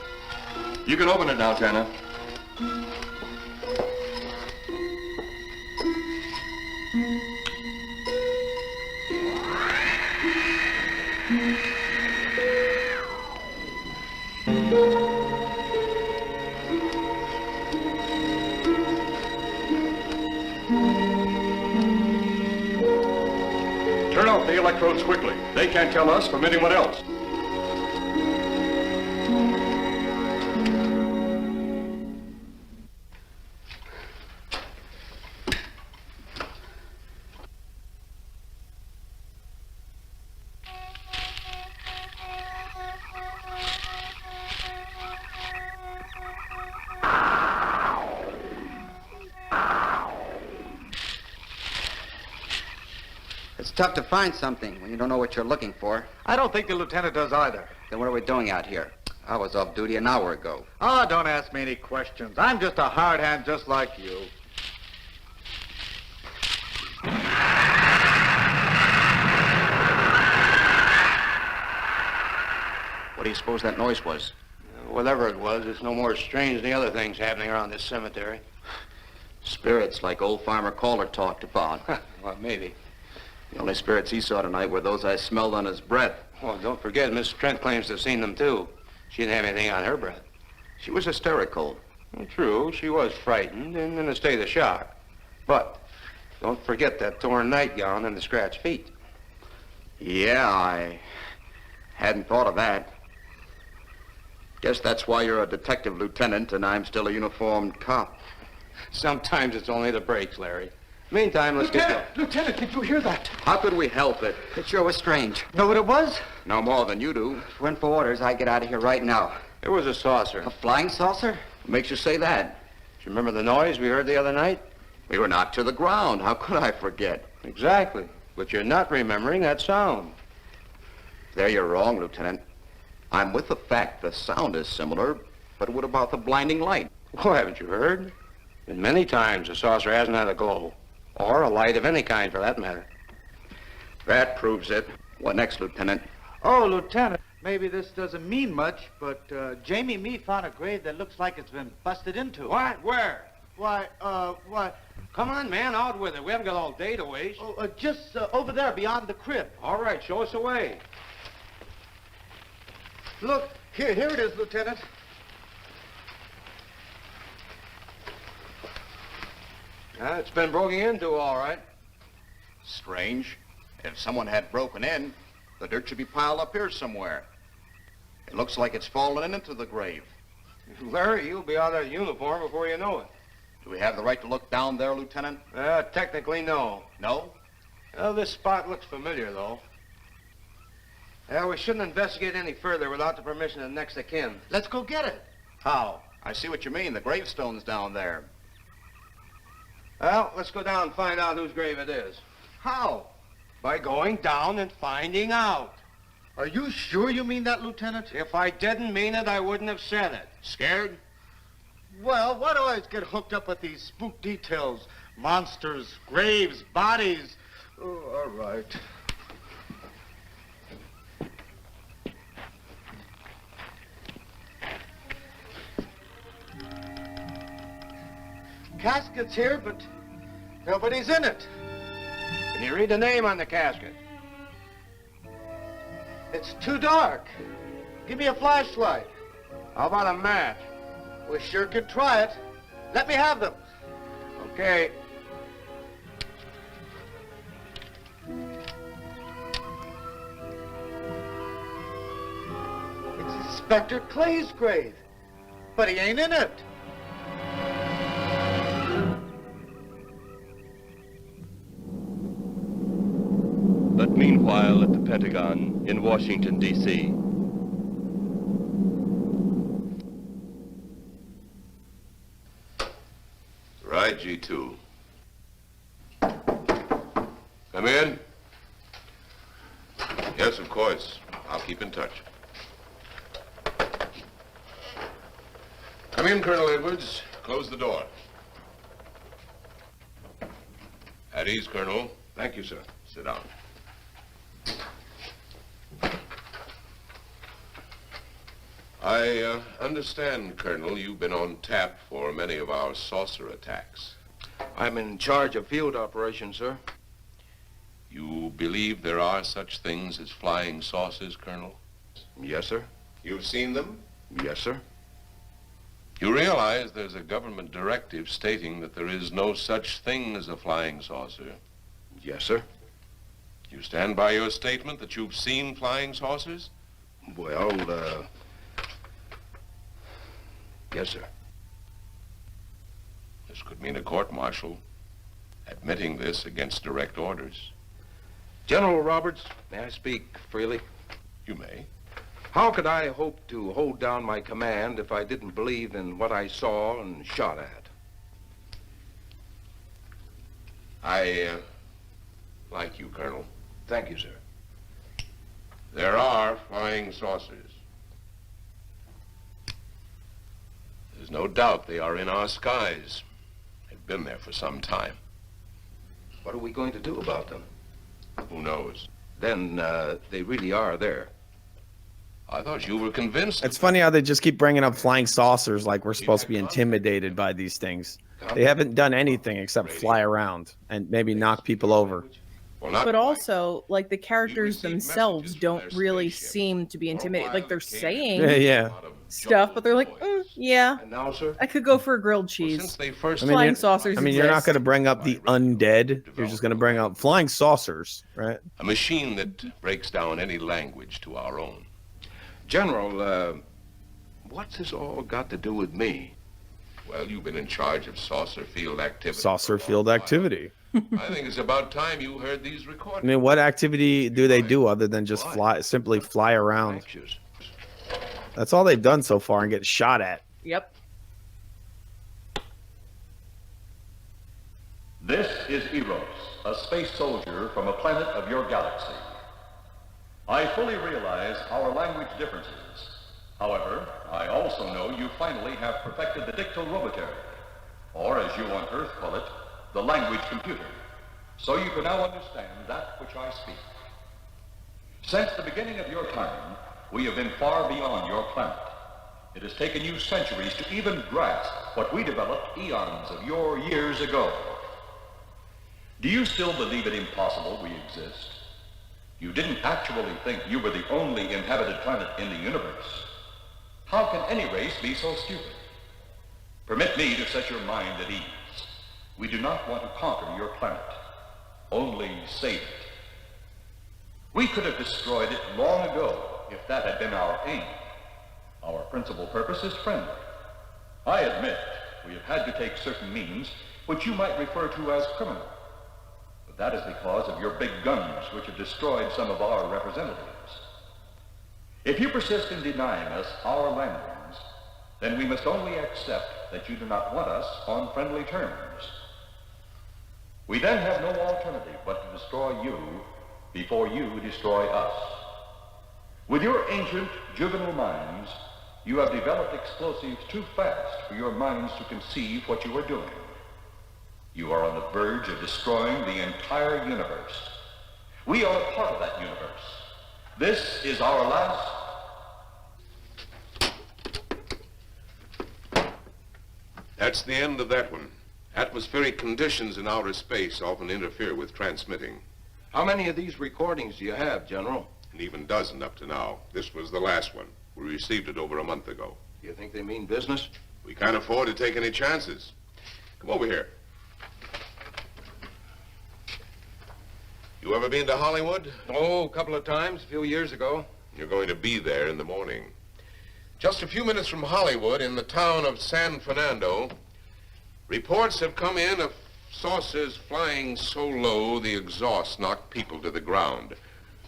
You can open it now, Tanner. Turn off the electrodes quickly. They can't tell us from anyone else. It's tough to find something when you don't know what you're looking for. I don't think the lieutenant does either. Then what are we doing out here? I was off duty an hour ago. Oh, don't ask me any questions. I'm just a hard hand just like you. What do you suppose that noise was? Whatever it was, it's no more strange than the other things happening around this cemetery. Spirits like old Farmer Caller talked about. Well, maybe. The only spirits he saw tonight were those I smelled on his breath. Well, don't forget, Miss Trent claims to have seen them, too. She didn't have anything on her breath. She was hysterical. Well, true, she was frightened and in a state of shock. But don't forget that torn nightgown and the scratched feet. Yeah, I hadn't thought of that. Guess that's why you're a detective lieutenant and I'm still a uniformed cop. Sometimes it's only the breaks, Larry. Meantime, let's get... Lieutenant, did you hear that? How could we help it? It sure was strange. Know what it was? No more than you do. If it went for orders, I'd get out of here right now. It was a saucer. A flying saucer? What makes you say that? Do you remember the noise we heard the other night? We were knocked to the ground. How could I forget? Exactly. But you're not remembering that sound. There you're wrong, Lieutenant. I'm with the fact the sound is similar, but what about the blinding light? Well, haven't you heard? Been many times the saucer hasn't had a glow. Or a light of any kind, for that matter. That proves it. What next, Lieutenant? Oh, Lieutenant, maybe this doesn't mean much, but Jamie and me found a grave that looks like it's been busted into. What? Where? Why, what? Come on, man, out with it. We haven't got all day to waste. Oh, just over there beyond the crib. All right, show us the way. Look, here it is, Lieutenant. It's been broken into, all right. Strange. If someone had broken in, the dirt should be piled up here somewhere. It looks like it's fallen into the grave. Larry, you'll be out of uniform before you know it. Do we have the right to look down there, Lieutenant? Technically, no. No? Well, this spot looks familiar, though. We shouldn't investigate any further without the permission of next of kin. Let's go get it. How? I see what you mean. The gravestone's down there. Well, let's go down and find out whose grave it is. How? By going down and finding out. Are you sure you mean that, Lieutenant? If I didn't mean it, I wouldn't have said it. Scared? Well, why do I always get hooked up with these spook details? Monsters, graves, bodies. Oh, all right. Casket's here, but nobody's in it. Can you read the name on the casket? It's too dark. Give me a flashlight. How about a match? We sure could try it. Let me have them. Okay. It's Inspector Clay's grave, but he ain't in it. But meanwhile, at the Pentagon in Washington, D.C., Right, G2. Come in. Yes, of course. I'll keep in touch. Come in, Colonel Edwards. Close the door. At ease, Colonel. Thank you, sir. Sit down. I understand, Colonel, you've been on tap for many of our saucer attacks. I'm in charge of field operations, sir. You believe there are such things as flying saucers, Colonel? Yes, sir. You've seen them? Yes, sir. You realize there's a government directive stating that there is no such thing as a flying saucer? Yes, sir. You stand by your statement that you've seen flying saucers? Well, yes, sir. This could mean a court-martial, admitting this against direct orders. General Roberts, may I speak freely? You may. How could I hope to hold down my command if I didn't believe in what I saw and shot at? I like you, Colonel. Thank you, sir. There are flying saucers. There's no doubt they are in our skies. They've been there for some time. What are we going to do about them? Who knows? Then, they really are there. I thought you were convinced. It's funny how they just keep bringing up flying saucers like we're supposed to be intimidated by these things. They haven't done anything except fly around and maybe knock people over. But also, like, the characters themselves don't really seem to be intimidated. Like, they're saying stuff, but they're like, yeah, now, sir? I could go for a grilled cheese. Flying saucers I mean, you're not going to bring up the undead. You're just going to bring up flying saucers, right? A machine that breaks down any language to our own. General, what's this all got to do with me? Well, you've been in charge of saucer field activity. Saucer field activity. I think it's about time you heard these I recordings. mean, what activity do they do other than just simply fly around? That's all they've done so far and get shot at. Yep. This is Eros, a space soldier from a planet of your galaxy. I fully realize our language differences. However, I also know you finally have perfected the dictal robotary, or as you on Earth call it, the language computer, so you can now understand that which I speak. Since the beginning of your time, we have been far beyond your planet. It has taken you centuries to even grasp what we developed eons of your years ago. Do you still believe it impossible we exist? You didn't actually think you were the only inhabited planet in the universe. How can any race be so stupid? Permit me to set your mind at ease. We do not want to conquer your planet, only save it. We could have destroyed it long ago if that had been our aim. Our principal purpose is friendly. I admit we have had to take certain means which you might refer to as criminal. But that is because of your big guns which have destroyed some of our representatives. If you persist in denying us our landings, then we must only accept that you do not want us on friendly terms. We then have no alternative but to destroy you before you destroy us. With your ancient juvenile minds, you have developed explosives too fast for your minds to conceive what you are doing. You are on the verge of destroying the entire universe. We are a part of that universe. This is our last... That's the end of that one. Atmospheric conditions in outer space often interfere with transmitting. How many of these recordings do you have, General? An even dozen up to now. This was the last one. We received it over a month ago. Do you think they mean business? We can't afford to take any chances. Come over here. You ever been to Hollywood? Oh, a couple of times, a few years ago. You're going to be there in the morning. Just a few minutes from Hollywood, in the town of San Fernando, reports have come in of saucers flying so low the exhaust knocked people to the ground.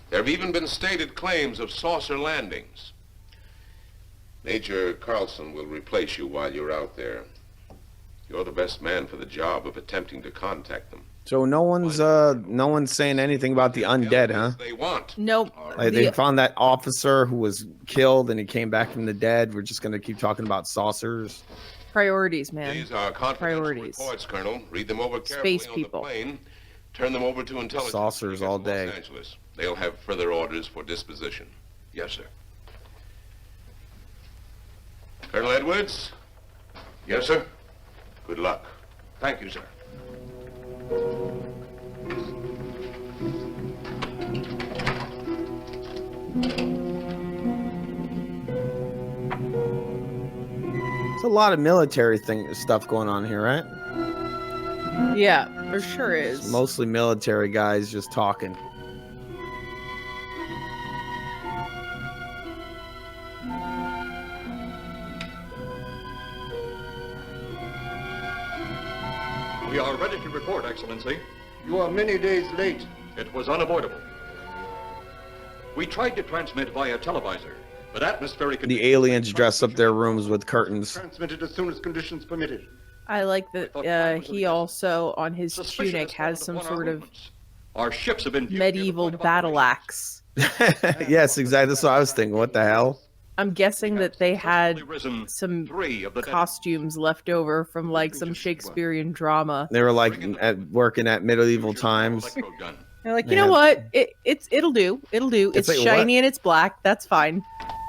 There have even been stated claims of saucer landings. Major Carlson will replace you while you're out there. You're the best man for the job of attempting to contact them. So no one's saying anything about the undead, huh? They want. Nope. Like they found that officer who was killed and he came back from the dead. We're just gonna keep talking about saucers. Priorities, man. These are confidential reports, Colonel. Read them over carefully Space on people. the plane. Turn them over to intelligence. Saucers all day. Los Angeles. They'll have further orders for disposition. Yes, sir. Colonel Edwards? Yes, sir. Good luck. Thank you, sir. There's a lot of military stuff going on here, right? Yeah, there sure is. Mostly military guys just talking. We are ready to report, Excellency. You are many days late. It was unavoidable. We tried to transmit via televisor, but atmospheric... The aliens dress up their rooms with curtains. Transmitted as soon as conditions permitted. I like that he also, on his tunic, has some sort of Our ships have been medieval battle axe. Yes, exactly. That's what I was thinking. What the hell? I'm guessing that they had some costumes left over from like some Shakespearean drama. They were like working at medieval times. They're like, you know what? It'll do. It'll do. It's like, shiny what? and it's black. That's fine.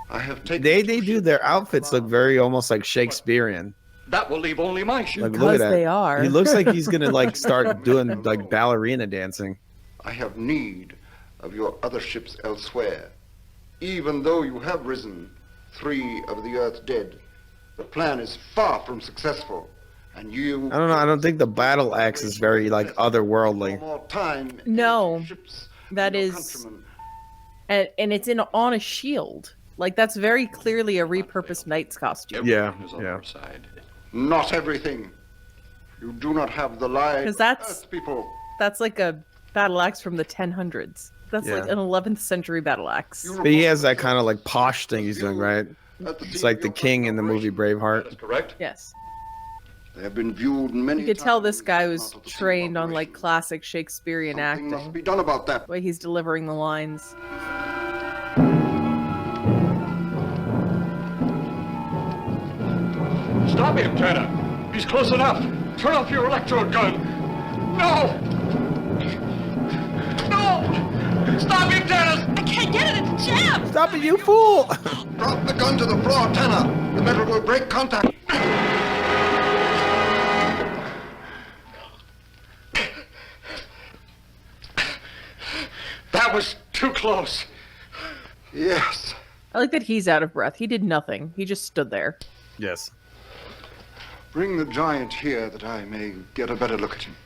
I have taken. They do their outfits look very almost like Shakespearean. That will leave only my ship. Like, look at that. They are. He looks like he's gonna like start doing like ballerina dancing. I have need of your other ships elsewhere. Even though you have risen 3 of the Earth's dead, the plan is far from successful, and you... I don't know. I don't think the battle axe is very like otherworldly. More time. No, that is, and it's on a shield. Like that's very clearly a repurposed knight's costume. Yeah, Not everything. You do not have the lives. Because people. That's like a battle axe from the 1000s. That's like an 11th century battle axe. But he has that kind of like posh thing he's doing, right? It's like the king in the movie Braveheart. Correct? Yes. They have been viewed many You could tell this guy was trained on like classic Shakespearean acting. must be done about that. The way he's delivering the lines. Stop him, Turner. He's close enough. Turn off your electrode gun. No! No! Stop him, Turner! I can't get it. It's jammed. Stop it, you fool! Drop the gun to the floor, Tanner. The metal will break contact. That was too close. Yes. I like that he's out of breath. He did nothing. He just stood there. Yes. Bring the giant here that I may get a better look at him.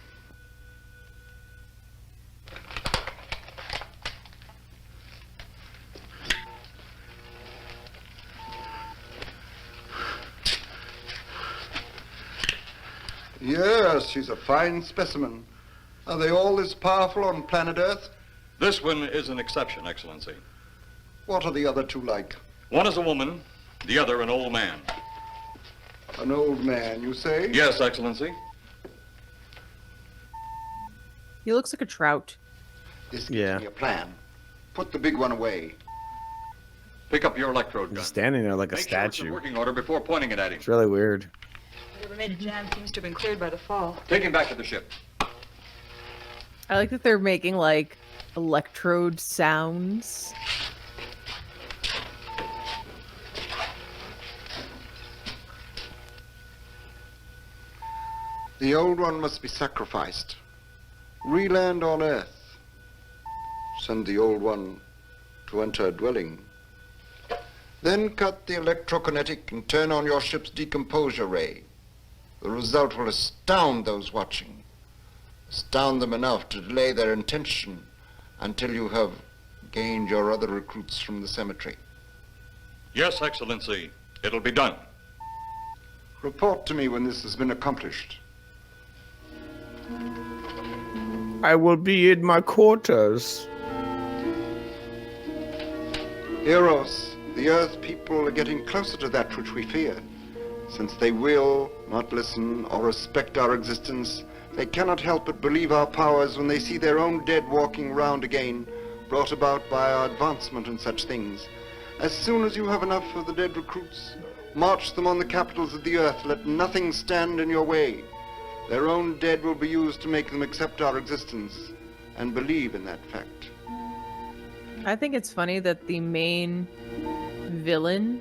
Yes, he's a fine specimen. Are they all as powerful on planet Earth? This one is an exception, Excellency. What are the other two like? One is a woman, the other an old man. An old man, you say? Yes, Excellency. He looks like a trout. This gives me a plan. Put the big one away. Pick up your electrode gun. Just standing there like a Make sure it's in statue. working order before pointing it at him. It's really weird. Whatever made a jam seems to have been cleared by the fall. Take him back to the ship. I like that they're making like electrode sounds. The old one must be sacrificed. Re-land on Earth. Send the old one to enter a dwelling. Then cut the electrokinetic and turn on your ship's decomposure ray. The result will astound those watching. Astound them enough to delay their intention until you have gained your other recruits from the cemetery. Yes, Excellency. It'll be done. Report to me when this has been accomplished. I will be in my quarters. Eros, the Earth people are getting closer to that which we fear. Since they will not listen or respect our existence, they cannot help but believe our powers when they see their own dead walking round again, brought about by our advancement and such things. As soon as you have enough of the dead recruits, march them on the capitals of the Earth. Let nothing stand in your way. Their own dead will be used to make them accept our existence and believe in that fact. I think it's funny that the main villain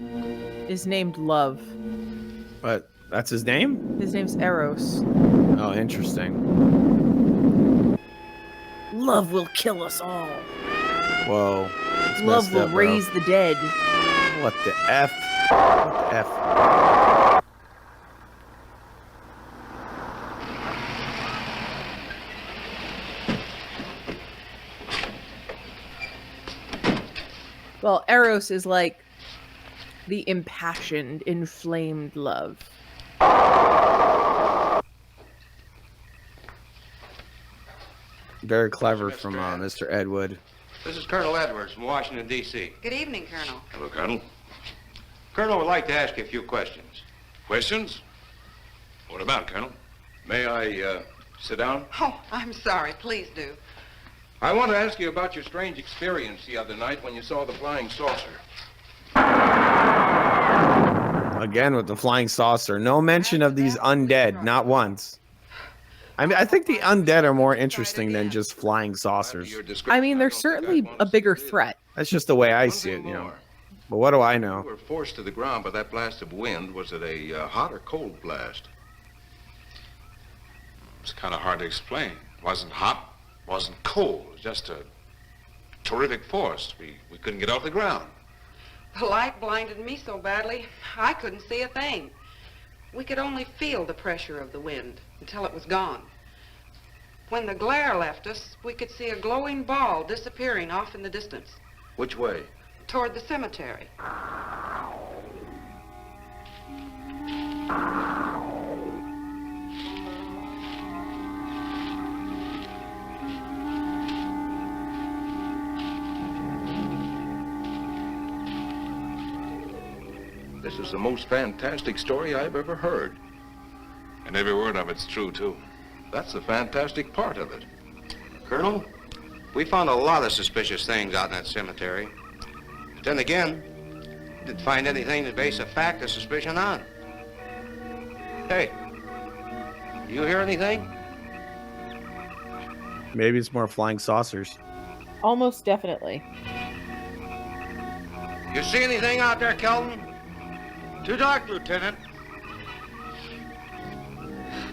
is named Love. But that's his name? His name's Eros. Oh, interesting. Love will kill us all. Whoa. that's Love messed will up, bro. raise the dead. What the F? What the F? Well, Eros is like the impassioned, inflamed love. Very clever from Mr. Ed Wood. This is Colonel Edwards from Washington, D.C. Good evening, Colonel. Hello, Colonel. Colonel would like to ask you a few questions. Questions? What about, Colonel? May I sit down? Oh, I'm sorry. Please do. I want to ask you about your strange experience the other night when you saw the flying saucer. Again with the flying saucer. No mention of these undead, not once. I mean, I think the undead are more interesting than just flying saucers. I mean, they're certainly a bigger threat. That's just the way I see it, you know. But what do I You know? were forced to the ground by that blast of wind. Was it a hot or cold blast? It's kind of hard to explain. Wasn't hot, wasn't cold. It was just a terrific force. We couldn't get off the ground. The light blinded me so badly, I couldn't see a thing. We could only feel the pressure of the wind until it was gone. When the glare left us, we could see a glowing ball disappearing off in the distance, Which way? toward the cemetery. This is the most fantastic story I've ever heard. And every word of it's true, too. That's the fantastic part of it. Colonel, we found a lot of suspicious things out in that cemetery. But then again, didn't find anything to base a fact or suspicion on. Hey, you hear anything? Maybe it's more flying saucers. Almost definitely. You see anything out there, Kelton? Too dark, Lieutenant.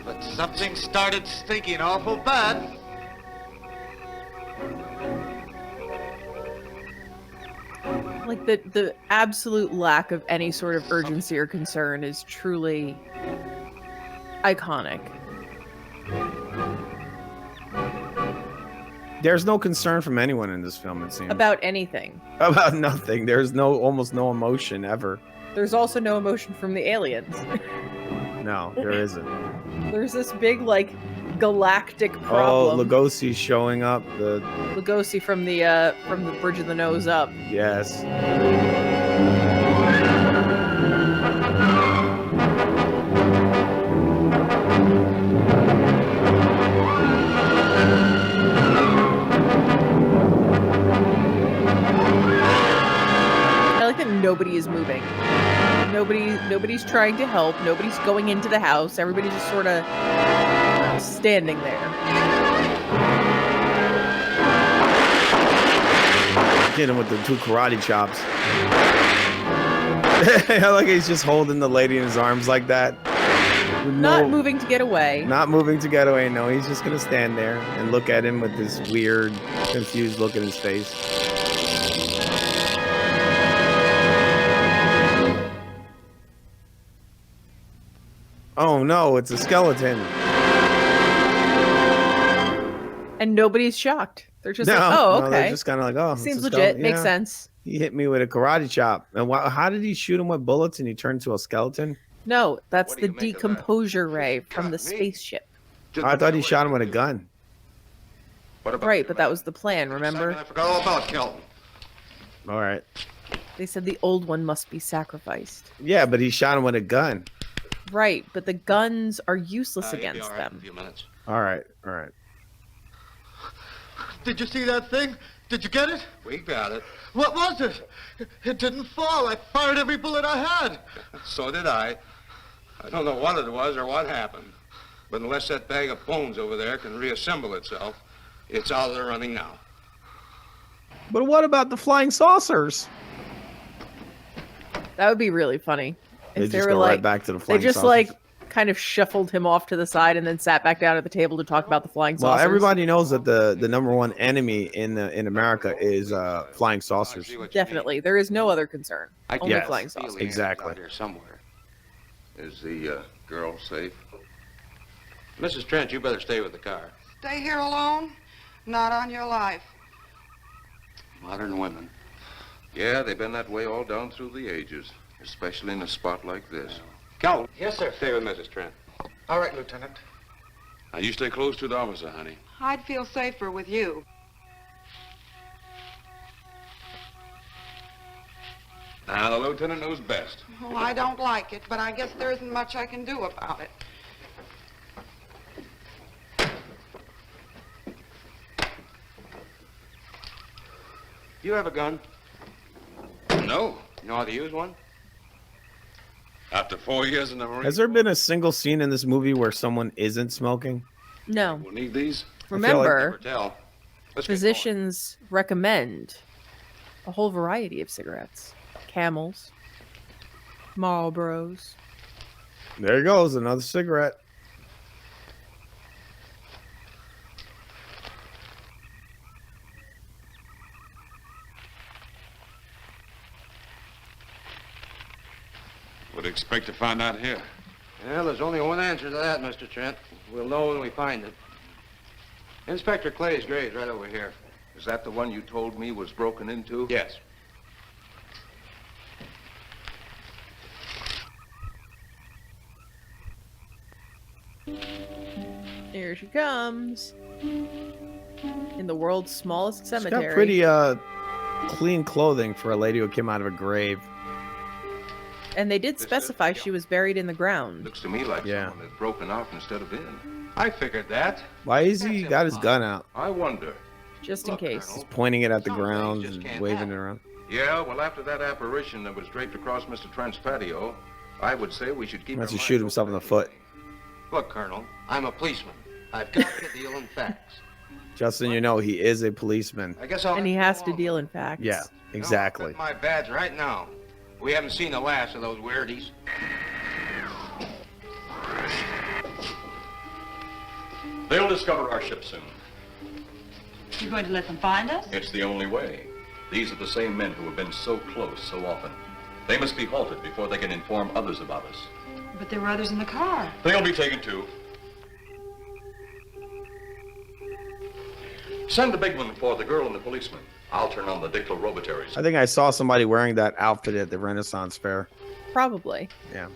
But something started stinking awful bad. Like the absolute lack of any sort of urgency or concern is truly iconic. There's no concern from anyone in this film, it seems. About anything. About nothing. There's almost no emotion ever. There's also no emotion from the aliens. No, there isn't. There's this big, like, galactic Oh, problem. Lugosi's showing up. Lugosi from the bridge of the nose up. Yes. I like that nobody is moving. Nobody's trying to help. Nobody's going into the house. Everybody's just sort of standing there. Hit him with the 2 karate chops. I like he's just holding the lady in his arms like that. Not moving to get away. Not moving to get away. No, he's just gonna stand there and look at him with this weird, confused look in his face. Oh no, it's a skeleton. And nobody's shocked. They're just No, like, oh, no, okay. they're just kind of like, oh, Seems it's a legit. skeleton. Makes Yeah. sense. He hit me with a karate chop. And how did he shoot him with bullets and he turned to a skeleton? No, that's the decomposure ray from the spaceship. I thought he shot him with a gun. Right, but that was the plan, remember? I forgot all about Kelton. All right. They said the old one must be sacrificed. Yeah, but he shot him with a gun. Right, but the guns are useless against them. All right, all right. Did you see that thing? Did you get it? We got it. What was it? It didn't fall. I fired every bullet I had. So did I. I don't know what it was or what happened. But unless that bag of bones over there can reassemble itself, it's out of the running now. But what about the flying saucers? That would be really funny. They If just were go like, right back to the they flying just saucers. like kind of shuffled him off to the side and then sat back down at the table to talk about the flying Well, saucers. everybody knows that the #1 enemy in America is flying saucers. Definitely. There is no other concern. Only Yes, flying saucers. exactly. Here somewhere. Is the girl safe? Mrs. Trent, you better stay with the car. Stay here alone? Not on your life. Modern women. Yeah, they've been that way all down through the ages, especially in a spot like this. Calvin. Yes, sir. Stay with Mrs. Trent. All right, Lieutenant. Now, you stay close to the officer, honey. I'd feel safer with you. Now, the lieutenant knows best. Oh, I don't like it, but I guess there isn't much I can do about it. You have a gun? No. You know how to use one? After 4 years in the Marine Has there been a single scene in this movie where someone isn't smoking? No. We'll need these. Remember, Tell. physicians recommend a whole variety of cigarettes. Camels, Marlboros. There he goes, another cigarette. Would expect to find out here. Well, there's only one answer to that, Mr. Trent. We'll know when we find it. Inspector Clay's grave's right over here. Is that the one you told me was broken into? Yes. Here she comes. In the world's smallest She's cemetery. got pretty clean clothing for a lady who came out of a grave. And they did specify she was buried in the ground. Looks to me like Yeah. someone had broken out instead of in. I figured that. Why is he got his gun out? I wonder. Just in case. He's pointing it at the ground and waving it around. Yeah, well, after that apparition that was draped across Mr. Trent's patio, I would say we should He keep wants our to minds shoot himself in the foot. Look, Colonel, I'm a policeman. I've got to deal in facts. Justin, you know he is a policeman. I guess I'll And he has to deal in facts. Yeah, exactly. I'll my badge right now. We haven't seen the last of those weirdies. They'll discover our ship soon. You're going to let them find us? It's the only way. These are the same men who have been so close so often. They must be halted before they can inform others about us. But there were others in the car. They'll be taken too. Send the big one for the girl and the policeman. I'll turn on the diclorobatories. I think I saw somebody wearing that outfit at the Renaissance Fair. Probably. Yeah.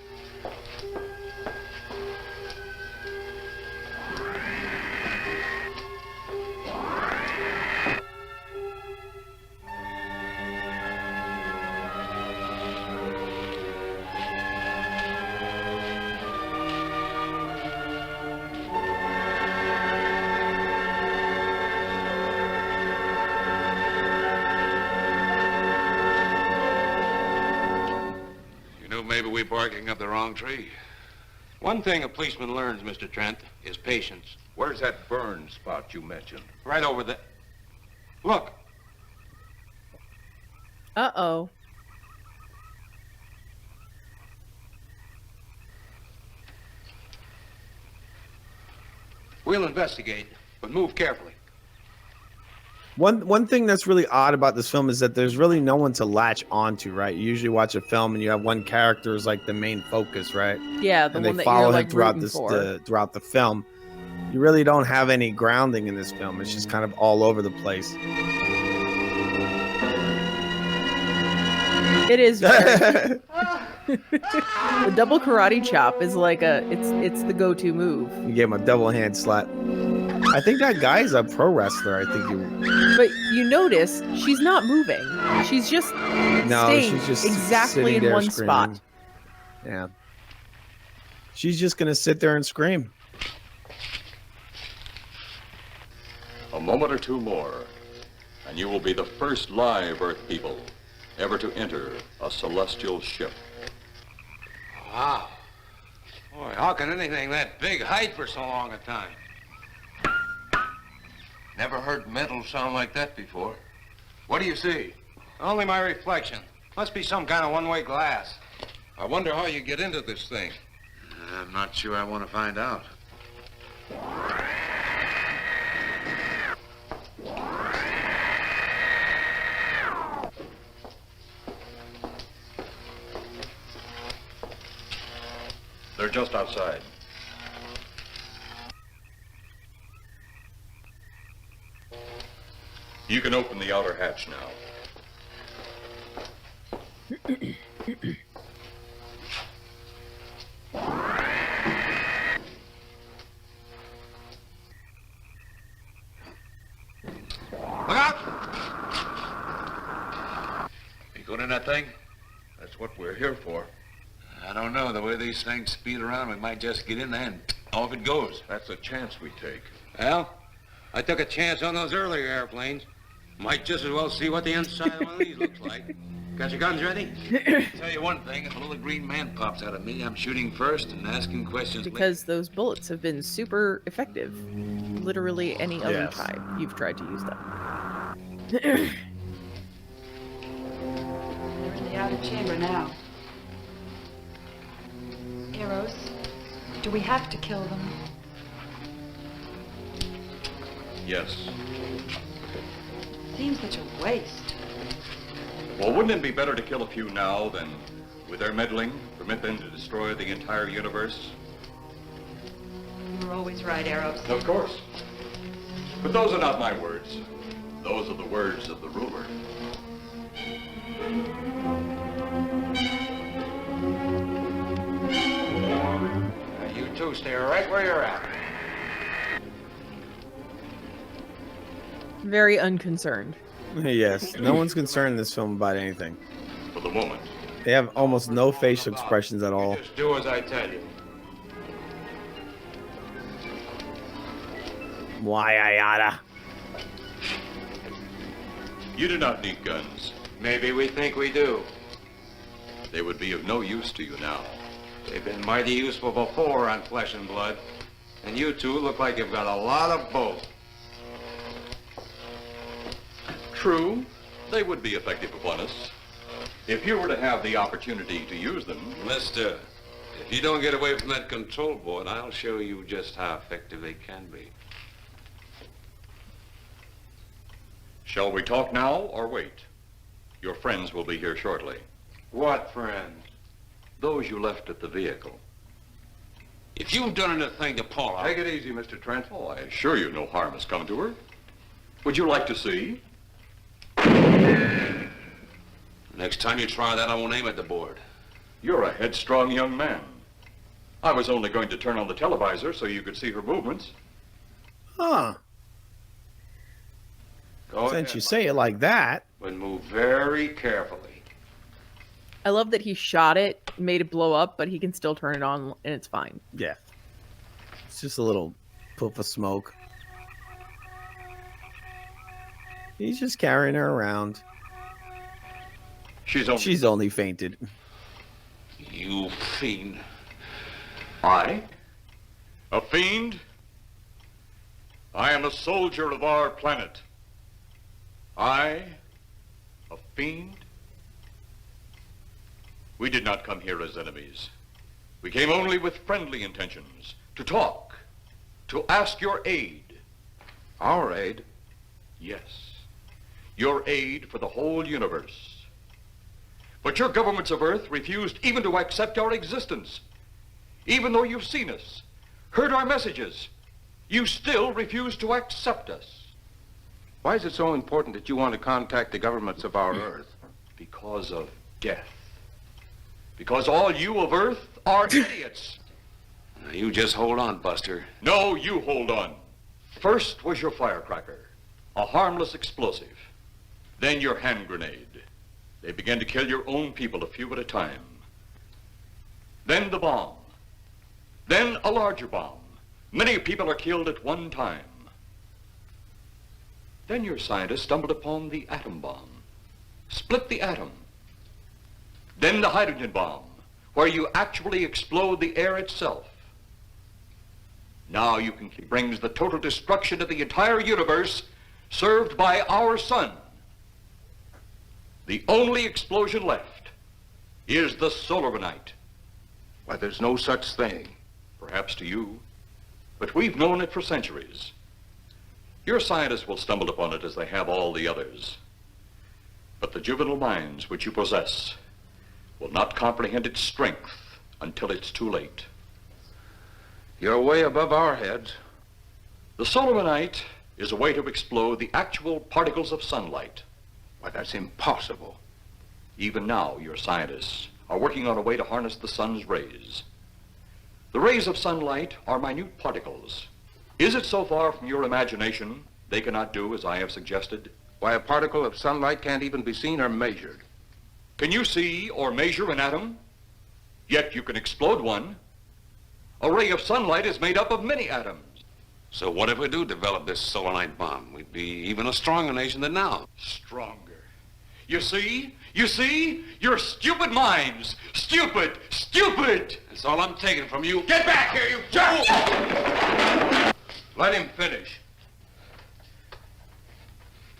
Maybe we're barking up the wrong tree. One thing a policeman learns, Mr. Trent, is patience. Where's that burn spot you mentioned? Right over there. Look. Uh-oh. We'll investigate, but move carefully. One thing that's really odd about this film is that there's really no one to latch onto, right? You usually watch a film and you have one character as like the main focus, right? Yeah, the and one they that follow you're him like throughout rooting for. throughout the film. You really don't have any grounding in this film. It's just kind of all over the place. It is very the double karate chop is like it's the go-to move. You gave him a double hand slap. I think that guy's a pro wrestler. I think you. But you notice she's not moving. She's just staying she's just exactly sitting in there one screaming. spot. Yeah. She's just gonna sit there and scream. A moment or two more, and you will be the first live Earth people ever to enter a celestial ship. Wow. Boy, how can anything that big hide for so long a time? Never heard metal sound like that before. What do you see? Only my reflection. Must be some kind of one-way glass. I wonder how you get into this thing. I'm not sure I want to find out. They're just outside. You can open the outer hatch now. Look out! You going in that thing? That's what we're here for. I don't know. The way these things speed around, we might just get in there and off it goes. That's a chance we take. Well, I took a chance on those earlier airplanes. Might just as well see what the inside of one of these looks like. Got your guns ready? Tell you one thing, if a little green man pops out of me, I'm shooting first and asking questions Because those bullets have been super effective. Literally any other Yes. time you've tried to use them. They're in the outer chamber now. Eros, do we have to kill them? Yes. Seems such a waste. Well, wouldn't it be better to kill a few now than, with their meddling, permit them to destroy the entire universe? You're always right, Eros. Of course. But those are not my words. Those are the words of the ruler. You two stay right where you're at. Very unconcerned. Yes, no one's concerned in this film about anything. For the moment. They have almost no facial expressions at all. Just do as I tell you. Why I oughta. You do not need guns. Maybe we think we do. They would be of no use to you now. They've been mighty useful before on Flesh and Blood. And you two look like you've got a lot of both. True, they would be effective upon us. If you were to have the opportunity to use them. Mister, if you don't get away from that control board, I'll show you just how effective they can be. Shall we talk now or wait? Your friends will be here shortly. What friends? Those you left at the vehicle. If you've done anything to Paula... Take it easy, Mr. Trent. Oh, I assure you no harm has come to her. Would you like to see? Next time you try that, I won't aim at the board. You're a headstrong young man. I was only going to turn on the televisor so you could see her movements. Huh. Go Since ahead, you say it like that. but move very carefully. I love that he shot it, made it blow up, but he can still turn it on and it's fine. Yeah. It's just a little puff of smoke. He's just carrying her around. She's only fainted. You fiend. I? A fiend? I am a soldier of our planet. I? A fiend? We did not come here as enemies. We came only with friendly intentions, to talk, to ask your aid. Our aid? Yes, your aid for the whole universe. But your governments of Earth refused even to accept our existence. Even though you've seen us, heard our messages, you still refuse to accept us. Why is it so important that you want to contact the governments of our Earth? Because of death. Because all you of Earth are idiots. Now, you just hold on, Buster. No, you hold on. First was your firecracker, a harmless explosive. Then your hand grenade. They began to kill your own people a few at a time. Then the bomb. Then a larger bomb. Many people are killed at one time. Then your scientists stumbled upon the atom bomb. Split the atom. Then the hydrogen bomb, where you actually explode the air itself. Now you can brings the total destruction of the entire universe served by our sun. The only explosion left is the solarmanite. Why, there's no such thing. Perhaps to you, but we've known it for centuries. Your scientists will stumble upon it as they have all the others. But the juvenile minds which you possess will not comprehend its strength until it's too late. You're way above our heads. The solarmanite is a way to explode the actual particles of sunlight. Why, that's impossible. Even now, your scientists are working on a way to harness the sun's rays. The rays of sunlight are minute particles. Is it so far from your imagination they cannot do as I have suggested? Why, a particle of sunlight can't even be seen or measured. Can you see or measure an atom? Yet you can explode one. A ray of sunlight is made up of many atoms. So what if we do develop this solarite bomb? We'd be even a stronger nation than now. Stronger. You see? You see? Your stupid minds. Stupid! Stupid! That's all I'm taking from you. Get back here, you jerk! Let him finish.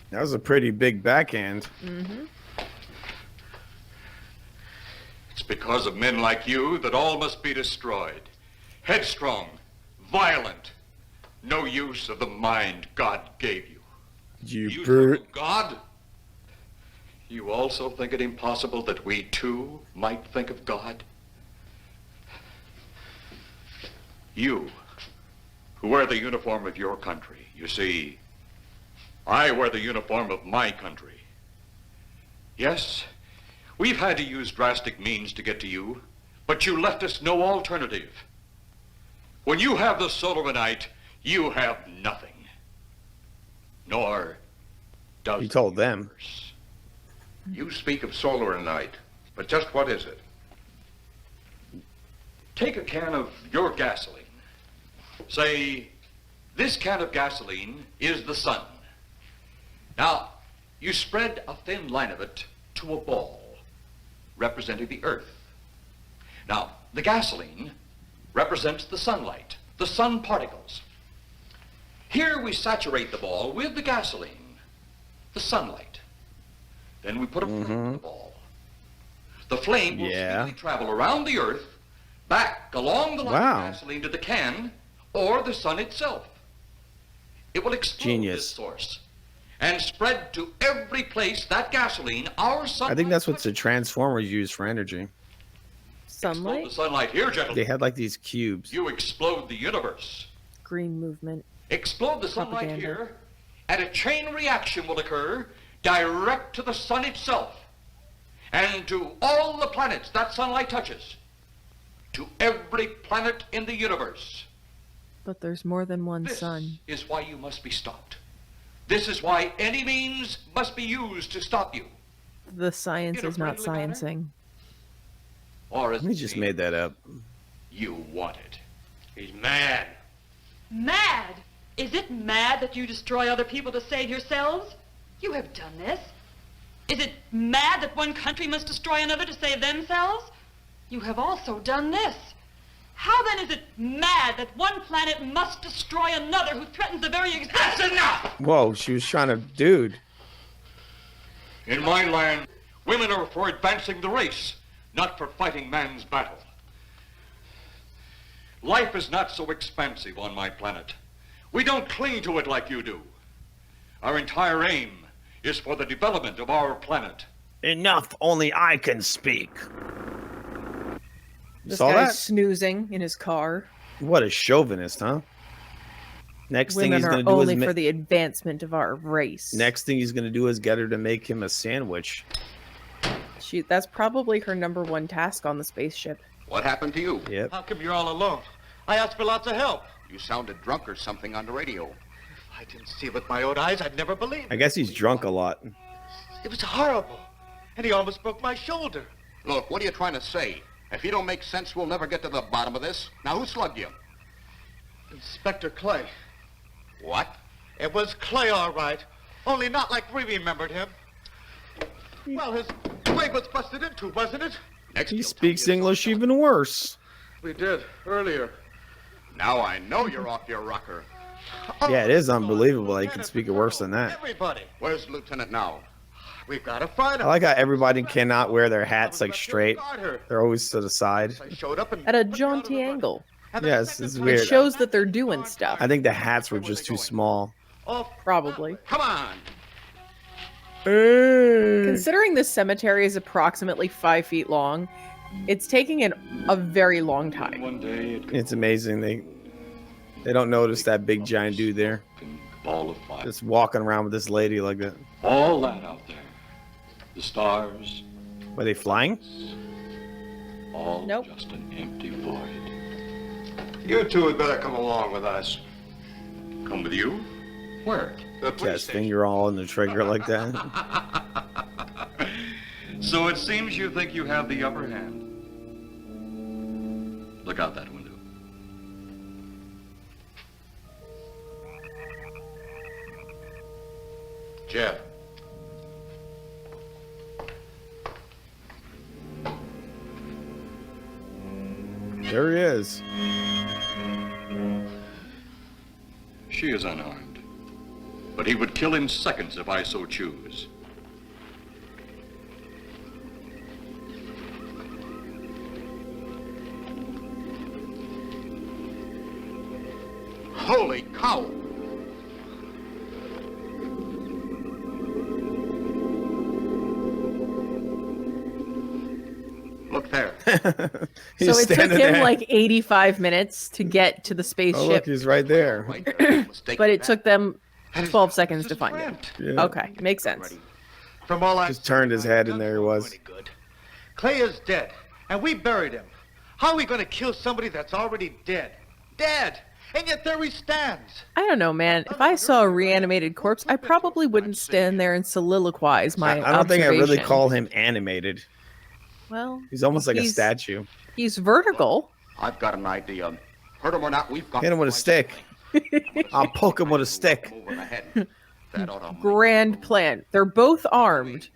That was a pretty big backhand. Mm-hmm. It's because of men like you that all must be destroyed. Headstrong, violent, no use of the mind God gave you. You brute. God? You also think it impossible that we too might think of God? You, who wear the uniform of your country, you see, I wear the uniform of my country. Yes, we've had to use drastic means to get to you, but you left us no alternative. When you have the solarmanite, you have nothing. Nor does You told them. You speak of solarite, but just what is it? Take a can of your gasoline. Say, this can of gasoline is the sun. Now, you spread a thin line of it to a ball, representing the earth. Now, the gasoline represents the sunlight, the sun particles. Here we saturate the ball with the gasoline, the sunlight. Then we put a flame in the ball. The flame will speedily travel around the earth, back along the line of gasoline to the can, or the sun itself. It will explode this source and spread to every place that gasoline, our sun. I think that's what the Transformers use for energy. Sunlight. The sunlight here, gentlemen. They had like these cubes. You explode the universe. Green movement. Explode the sunlight Propaganda. here, and a chain reaction will occur direct to the sun itself. And to all the planets that sunlight touches. To every planet in the universe. But there's more than one sun. Is why you must be stopped. This is why any means must be used to stop you. The science is not sciencing. Or as He just made that up. you want it. He's mad. Mad? Is it mad that you destroy other people to save yourselves? You have done this. Is it mad that one country must destroy another to save themselves? You have also done this. How then is it mad that one planet must destroy another who threatens the very existence? That's enough! Whoa, she was trying to, dude. In my land, women are for advancing the race, not for fighting man's battle. Life is not so expansive on my planet. We don't cling to it like you do. Our entire aim is for the development of our planet. Enough, only I can speak. You This saw guy's that? snoozing in his car. What a chauvinist, huh? Next thing Women he's are gonna do only is for the advancement of our race. next thing he's gonna do is get her to make him a sandwich. That's probably her #1 task on the spaceship. What happened to you? Yep. How come you're all alone? I asked for lots of help. You sounded drunk or something on the radio. If I didn't see it with my own eyes, I'd never believe I it. guess he's drunk a lot. It was horrible. And he almost broke my shoulder. Look, what are you trying to say? If you don't make sense, we'll never get to the bottom of this. Now, who slugged you? Inspector Clay. What? It was Clay, all right. Only not like we remembered him. Well, his leg was busted into, wasn't it? He speaks English even worse. We did, earlier. Now I know you're off your rocker. Yeah, it is unbelievable. He can speak it worse than that. Everybody. Where's the lieutenant now? We've got to find I him. like how everybody cannot wear their hats like straight. Her. They're always to the side. I showed up and At a jaunty angle. Yes, it's It weird. shows that they're doing stuff. I think the hats were just too small. Probably. Come on. Considering this cemetery is approximately 5 feet long, it's taking a very long time. One day It's amazing. They don't notice that big giant dude there. ball of fire. Just walking around with this lady like that. All that out there. The stars, Were they flying? all Nope. just an empty void. You two had better come along with us. Come with you? Where? The Got police his station. finger all on the trigger like that. So it seems you think you have the upper hand. Look out that window. Jeff. There he is. She is unarmed. But he would kill in seconds if I so choose. Holy cow! Look there. He's So it took standing him there. like 85 minutes to get to the Oh, spaceship, look, he's right there. but it took them 12 seconds to find him. Yeah. Okay, makes sense. From all I Just turned his head and there he was. Clay is dead, and we buried him. How are we going to kill somebody that's already dead? Dead! And yet there he stands. I don't know, man. If I saw a reanimated corpse, I probably wouldn't stand there and soliloquize my I don't think I really observation. call him animated. Well, He's almost like a he's- statue. He's vertical. I've got an idea. Hurt him or not, we've got Hit him with a stick. I'll poke him with a stick. over the head. That ought to Grand plan. They're both armed.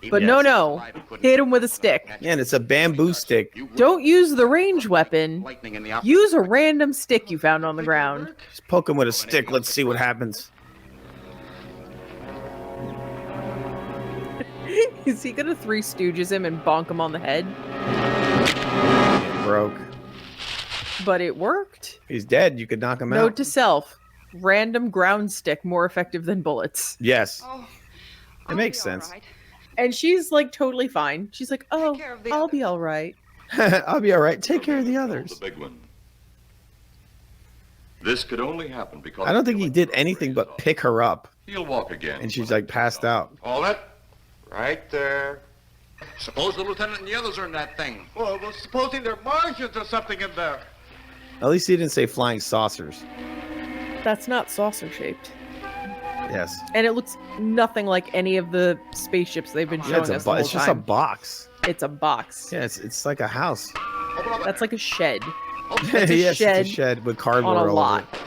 But Yes. no. Hit him with a stick. Yeah, and it's a bamboo stick. Don't use the range weapon. lightning in the eye. Use a random stick you found on the ground. Just poke him with a stick. Let's see what happens. Is he gonna Three Stooges him and bonk him on the head? It broke. But it worked. He's dead. You could knock him Note out. to self: random ground stick more effective than bullets. Yes. Oh, It makes sense. And she's like totally fine. She's like, "Oh, care of the I'll others." be all right." I'll be all right. Take care of the others. The big one. This could only happen because I don't think he did anything but pick her up. He'll walk again. And she's like passed out. Hold it. Right there. Suppose the lieutenant and the others are in that thing. Well, supposing they're Martians or something in there. At least he didn't say flying saucers. That's not saucer shaped. Yes. And it looks nothing like any of the spaceships they've been showing us the whole it's just a time. box. It's a box. Yeah, it's like a house. That's like a shed. Yes, it's a shed with cardboard on a all lot. over it.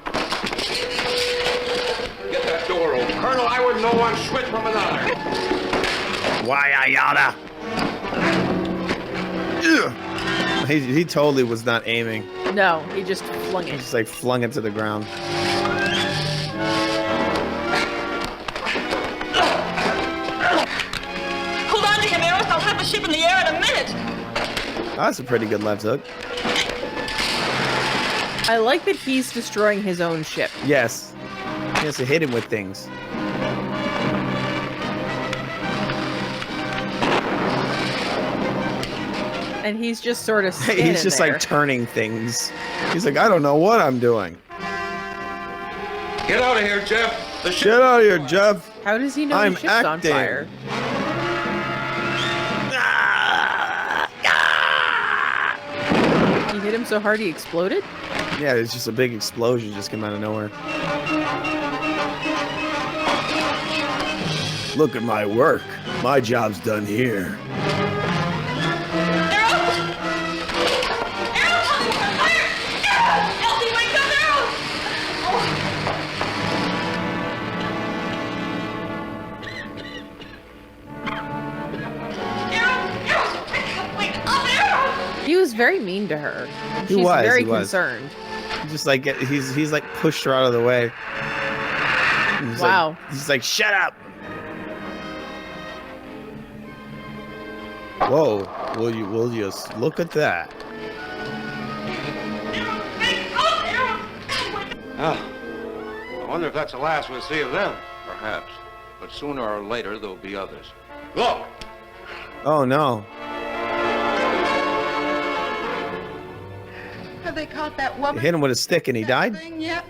Get that door open. Colonel, I wouldn't know one switch from another. Why I yada? He totally was not aiming. No, he just flung He it. just like flung it to the ground. Hold on to him, Eros. I'll have the ship in the air in a minute. Oh, that's a pretty good left hook. I like that he's destroying his own ship. Yes. He has to hit him with things. And he's just sort of standing He's just there. like turning things. He's like, I don't know what I'm doing. Get out of here, Jeff. The ship. Get out of here, Jeff. How does he know I'm the ship's on acting. fire? He hit him so hard he exploded? Yeah, it's just a big explosion just came out of nowhere. Look at my work. My job's done here. He was very mean to her. He She's was, very he was. concerned. Just like he's like pushed her out of the way. He's Wow. Like, he's like, shut up. Whoa. Will you look at that? Ah, I wonder if that's the last we'll see of them. Perhaps. But sooner or later, there'll be others. Look! Oh no. Have they caught that woman? Hit him with a stick and he died? Thing yet?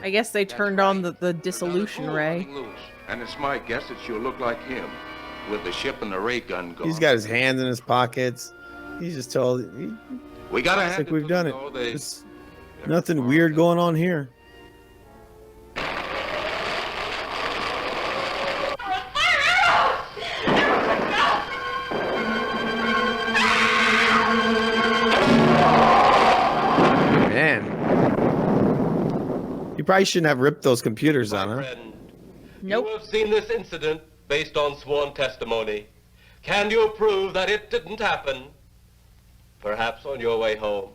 I guess they turned on the dissolution ray. And it's my guess that she'll look like him, with the ship and the ray gun gone. He's got his hands in his pockets. He's just told. We gotta It's hand like we've done it. though, There's nothing weird going on here. Man. You probably shouldn't have ripped those computers on, huh? Nope. You have seen this incident based on sworn testimony. Can you prove that it didn't happen? Perhaps on your way home,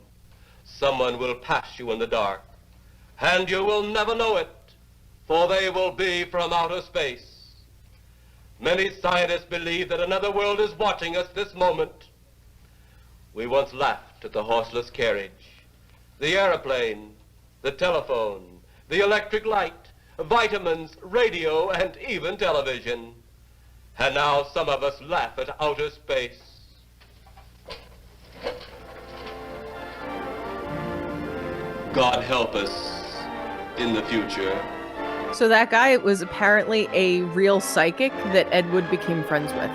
someone will pass you in the dark, and you will never know it, for they will be from outer space. Many scientists believe that another world is watching us this moment. We once laughed at the horseless carriage, the airplane, the telephone, the electric light, vitamins, radio, and even television. And now some of us laugh at outer space. God help us in the future. So that guy was apparently a real psychic that Ed Wood became friends with.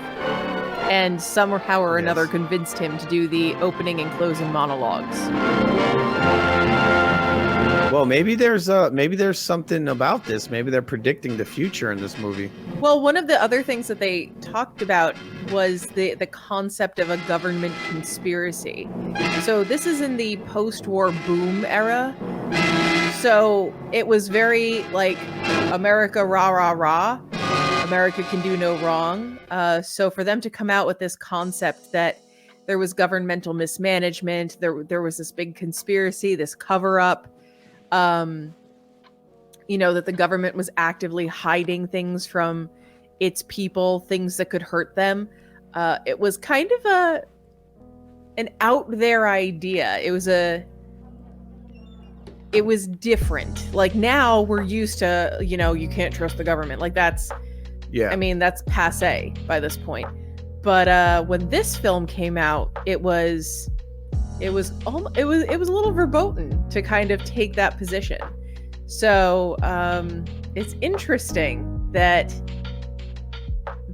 And somehow or another convinced him to do the opening and closing monologues. Well, maybe there's something about this. Maybe they're predicting the future in this movie. Well, one of the other things that they talked about was the concept of a government conspiracy. So this is in the post-war boom era. So it was very like America rah rah rah. America can do no wrong. So for them to come out with this concept that there was governmental mismanagement, there was this big conspiracy, this cover up, you know, that the government was actively hiding things from its people, things that could hurt them. It was kind of an out there idea. It was different. Like now we're used to, you know, you can't trust the government. Like that's, yeah. I mean, that's passé by this point. But when this film came out, it was it was a little verboten to kind of take that position. So it's interesting that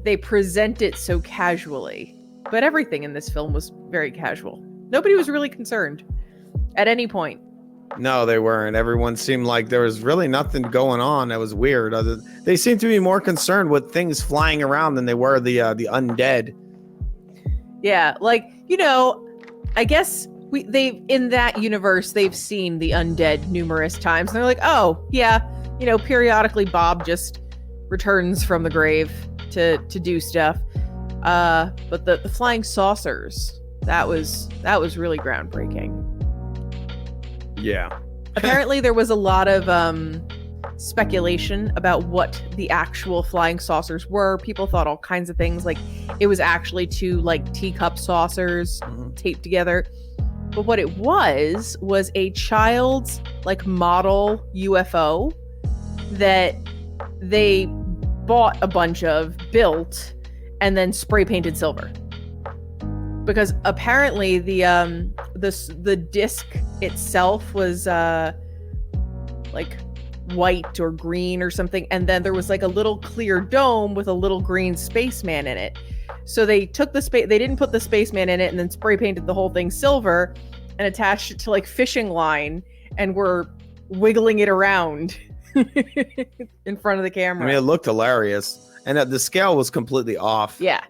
they present it so casually, but everything in this film was very casual. Nobody was really concerned at any point. No, they weren't. Everyone seemed like there was really nothing going on that was weird. They seemed to be more concerned with things flying around than they were the undead. Yeah, like, I guess they in that universe they've seen the undead numerous times. And they're like, oh yeah, periodically Bob just returns from the grave to do stuff. But the flying saucers, that was really groundbreaking. Yeah. Apparently there was a lot of speculation about what the actual flying saucers were. People thought all kinds of things, like it was actually two like teacup saucers taped together. But what it was a child's like model UFO that they bought a bunch of, built, and then spray painted silver. Because apparently the disc itself was like white or green or something, and then there was like a little clear dome with a little green spaceman in it. So they took they didn't put the spaceman in it and then spray painted the whole thing silver and attached it to like fishing line and were wiggling it around in front of the camera. I mean, it looked hilarious, and the scale was completely off. Yeah.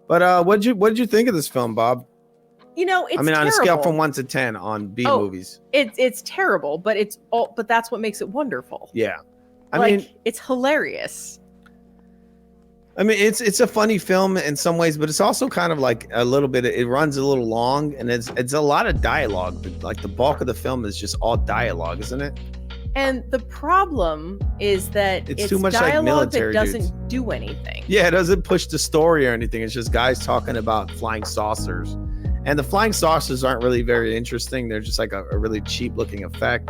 But what did you think of this film, Bob? It's on terrible. A scale from 1 to 10 on B movies. It's terrible, but but that's what makes it wonderful. Yeah. I mean, it's hilarious. I mean, it's a funny film in some ways, but it's also kind of like a little bit, it runs a little long, and it's a lot of dialogue. Like the bulk of the film is just all dialogue, isn't it? And the problem is that it's too much dialogue like military that doesn't dudes. do anything. Yeah, it doesn't push the story or anything. It's just guys talking about flying saucers. And the flying saucers aren't really very interesting. They're just like a really cheap looking effect.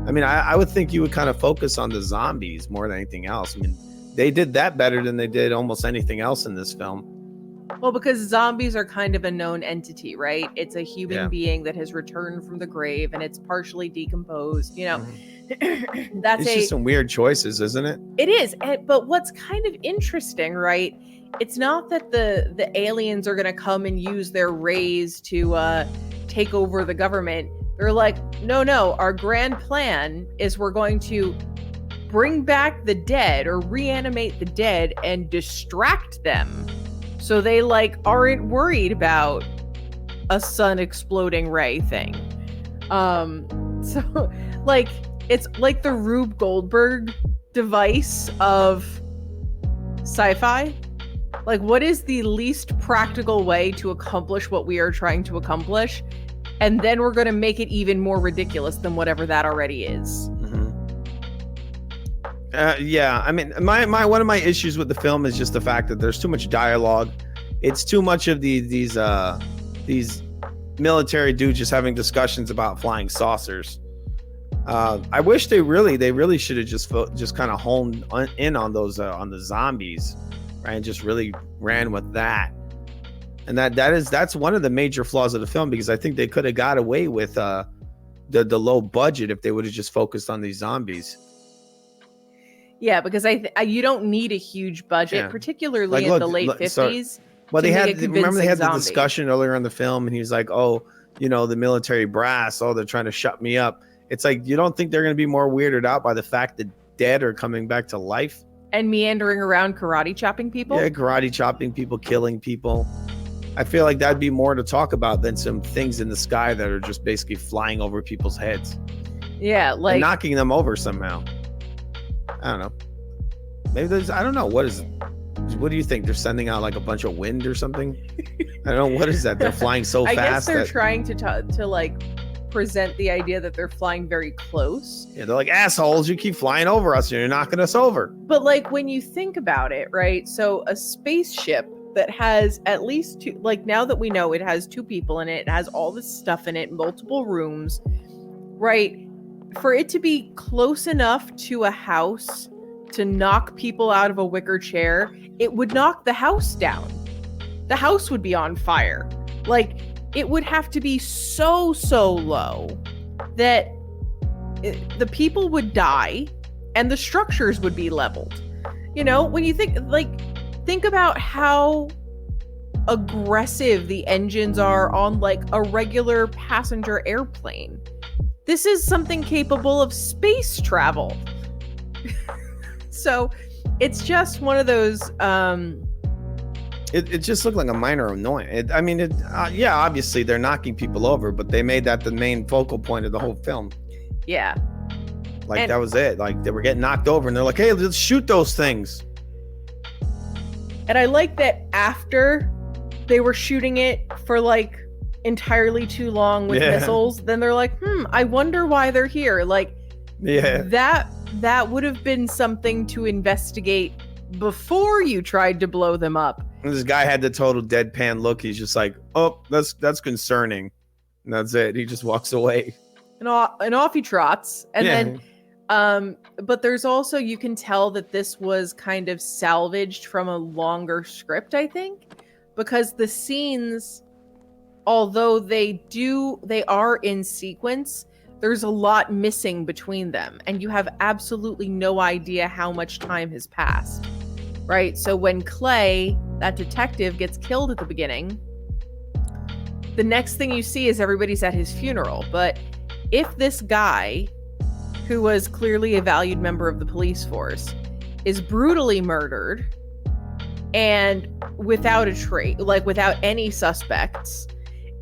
I mean, I would think you would kind of focus on the zombies more than anything else. I mean, they did that better than they did almost anything else in this film. Well, because zombies are kind of a known entity, right? It's a human being that has returned from the grave and it's partially decomposed, That's It's just some weird choices, isn't it? It is. But what's kind of interesting, right? It's not that the aliens are going to come and use their rays to take over the government. They're like, no, our grand plan is we're going to bring back the dead or reanimate the dead and distract them. So they aren't worried about a sun exploding ray thing. So it's like the Rube Goldberg device of sci-fi. Like, what is the least practical way to accomplish what we are trying to accomplish? And then we're going to make it even more ridiculous than whatever that already is. Yeah, I mean, one of my issues with the film is just the fact that there's too much dialogue. It's too much of these military dudes just having discussions about flying saucers. I wish they really should have just kind of honed in on those on the zombies, right, and just really ran with that. And that's one of the major flaws of the film, because I think they could have got away with the low budget if they would have just focused on these zombies. Yeah, because you don't need a huge budget, particularly in the late 50s. Well, they had the discussion earlier in the film, and he's like, "Oh, the military brass. Oh, they're trying to shut me up." It's like, you don't think they're going to be more weirded out by the fact that dead are coming back to life and meandering around karate chopping people? Yeah, karate chopping people, killing people. I feel like that'd be more to talk about than some things in the sky that are just basically flying over people's heads. Yeah, and knocking them over somehow. I don't know. Maybe I don't know. What do you think? They're sending out like a bunch of wind or something? I don't know. What is that? They're flying so fast. I guess they're trying to present the idea that they're flying very close. Yeah, they're like, assholes, you keep flying over us and you're knocking us over. But when you think about it, right? So a spaceship that has at least two, now that we know it has two people in it, it has all this stuff in it, multiple rooms, right? For it to be close enough to a house to knock people out of a wicker chair, it would knock the house down. The house would be on fire. it would have to be so low that the people would die and the structures would be leveled. You know, when you think about how aggressive the engines are on like a regular passenger airplane. This is something capable of space travel. So it's just one of those It just looked like a minor annoyance. Yeah, obviously they're knocking people over, but they made that the main focal point of the whole film. Yeah. Like, that was it. Like, they were getting knocked over, and they're like, hey, let's shoot those things. And I like that after they were shooting it for, like, entirely too long with missiles, then they're like, I wonder why they're here. Like, that would have been something to investigate before you tried to blow them up. And this guy had the total deadpan look. He's just like, oh, that's concerning. And that's it. He just walks away. And off he trots. And then, but there's also, you can tell that this was kind of salvaged from a longer script, I think, because the scenes, although they are in sequence, there's a lot missing between them. And you have absolutely no idea how much time has passed, right? So when Clay, that detective, gets killed at the beginning, the next thing you see is everybody's at his funeral. But if this guy, who was clearly a valued member of the police force, is brutally murdered and without a trace, like without any suspects,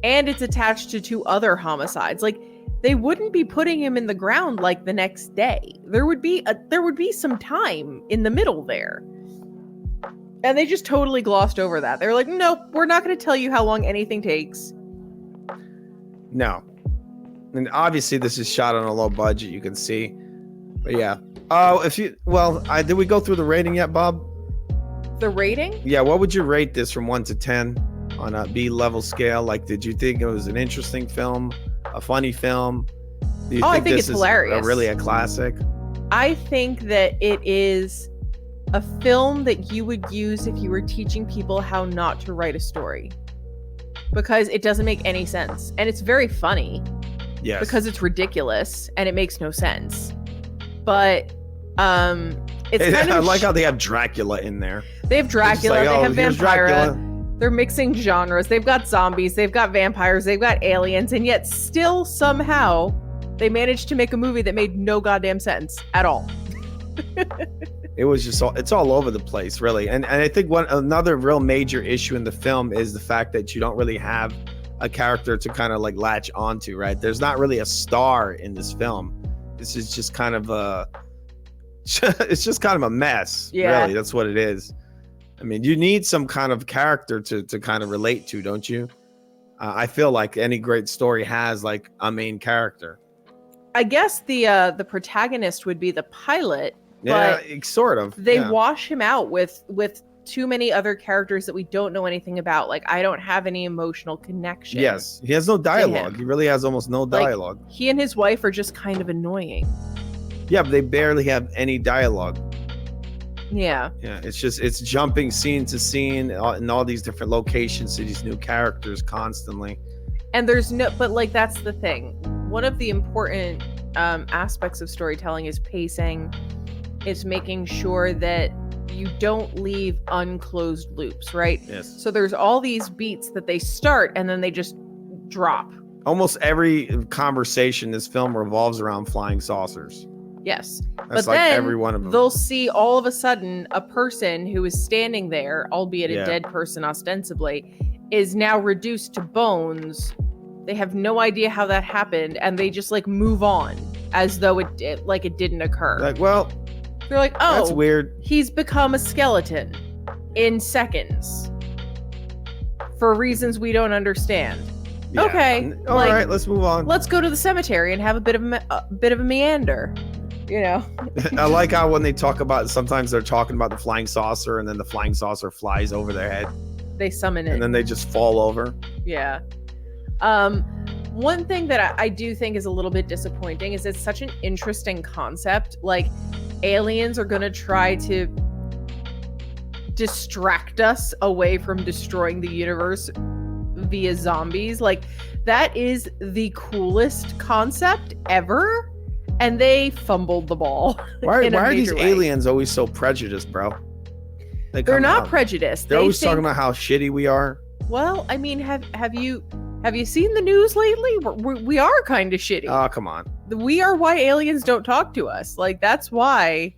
and it's attached to 2 other homicides, like, they wouldn't be putting him in the ground like the next day. There would be some time in the middle there. And they just totally glossed over that. They're like, nope, we're not going to tell you how long anything takes. No. And obviously this is shot on a low budget, you can see. But yeah. Did we go through the rating yet, Bob? The rating? Yeah, what would you rate this from 1 to 10 on a B level scale? Like, did you think it was an interesting film? A funny film? Do you I think it's hilarious. Really a classic? I think that it is a film that you would use if you were teaching people how not to write a story. Because it doesn't make any sense. And it's very funny. Yes. Because it's ridiculous and it makes no sense. But it's kind of... I like how they have Dracula in there. They have Dracula, like, they have here's Vampira. Dracula. They're mixing genres. They've got zombies, they've got vampires, they've got aliens, and yet still somehow they managed to make a movie that made no goddamn sense at all. It was just it's all over the place, really. And I think another real major issue in the film is the fact that you don't really have a character to kind of like latch onto, right? There's not really a star in this film. This is just kind of it's just kind of a mess. Yeah. Really, that's what it is. I mean, you need some kind of character to kind of relate to, don't you? I feel like any great story has like a main character. I guess the protagonist would be the pilot. Yeah, sort of. They wash him out with too many other characters that we don't know anything about. Like, I don't have any emotional connection. Yes, he has no dialogue. He really has almost no dialogue. Like, he and his wife are just kind of annoying. Yeah, but they barely have any dialogue. Yeah. Yeah, it's jumping scene to scene in all these different locations to these new characters constantly. And but like, that's the thing. One of the important aspects of storytelling is pacing. It's making sure that you don't leave unclosed loops, right? Yes. So there's all these beats that they start and then they just drop. Almost every conversation in this film revolves around flying saucers. Yes. That's but like then every one of them. They'll see all of a sudden a person who is standing there, albeit a Yeah. dead person ostensibly, is now reduced to bones. They have no idea how that happened, and they just like move on as though it didn't occur. Like, well, they're like, oh, that's weird. He's become a skeleton in seconds for reasons we don't understand. Yeah. Okay, All right, let's move on. Let's go to the cemetery and have a bit of a meander. You know. I like how when they talk about, sometimes they're talking about the flying saucer, and then the flying saucer flies over their head. They summon it, and then they just fall over. Yeah. One thing that I do think is a little bit disappointing is it's such an interesting concept. Like, aliens are gonna try to distract us away from destroying the universe via zombies. Like, that is the coolest concept ever, and they fumbled the ball. Why are these aliens always so prejudiced, bro? They're not prejudiced. They're always talking about how shitty we are. Well, I mean, have you seen the news lately? We are kind of shitty. Oh, come on. We are why aliens don't talk to us. Like, that's why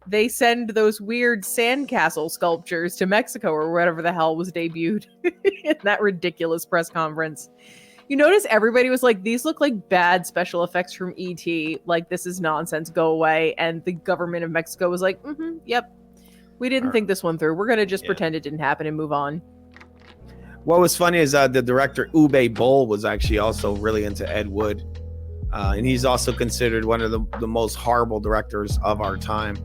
they send those weird sandcastle sculptures to Mexico or whatever the hell was debuted in that ridiculous press conference. You notice everybody was like, these look like bad special effects from E.T. Like, this is nonsense. Go away. And the government of Mexico was like, yep. We didn't think this one through. We're going to just pretend it didn't happen and move on. What was funny is the director Uwe Boll was actually also really into Ed Wood. And he's also considered one of the most horrible directors of our time.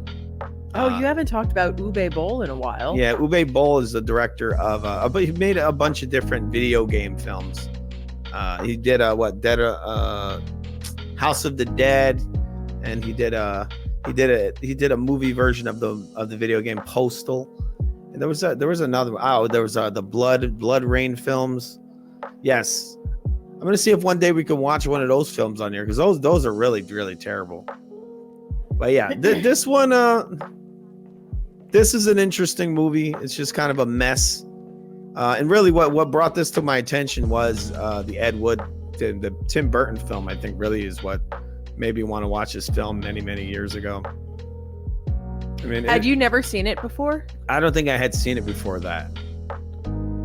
Oh, you haven't talked about Uwe Boll in a while. Yeah, Uwe Boll is the director of, he made a bunch of different video game films. He did House of the Dead, and he did a movie version of the video game Postal. And there was another. There was the Blood Rain films. Yes, I'm gonna see if one day we can watch one of those films on here, because those are really, really terrible. But yeah, this one, this is an interesting movie. It's just kind of a mess. And really what brought this to my attention was the Ed Wood, the Tim Burton film, I think really is what made me want to watch this film many, many years ago. I mean, had you never seen it before? I don't think I had seen it before that.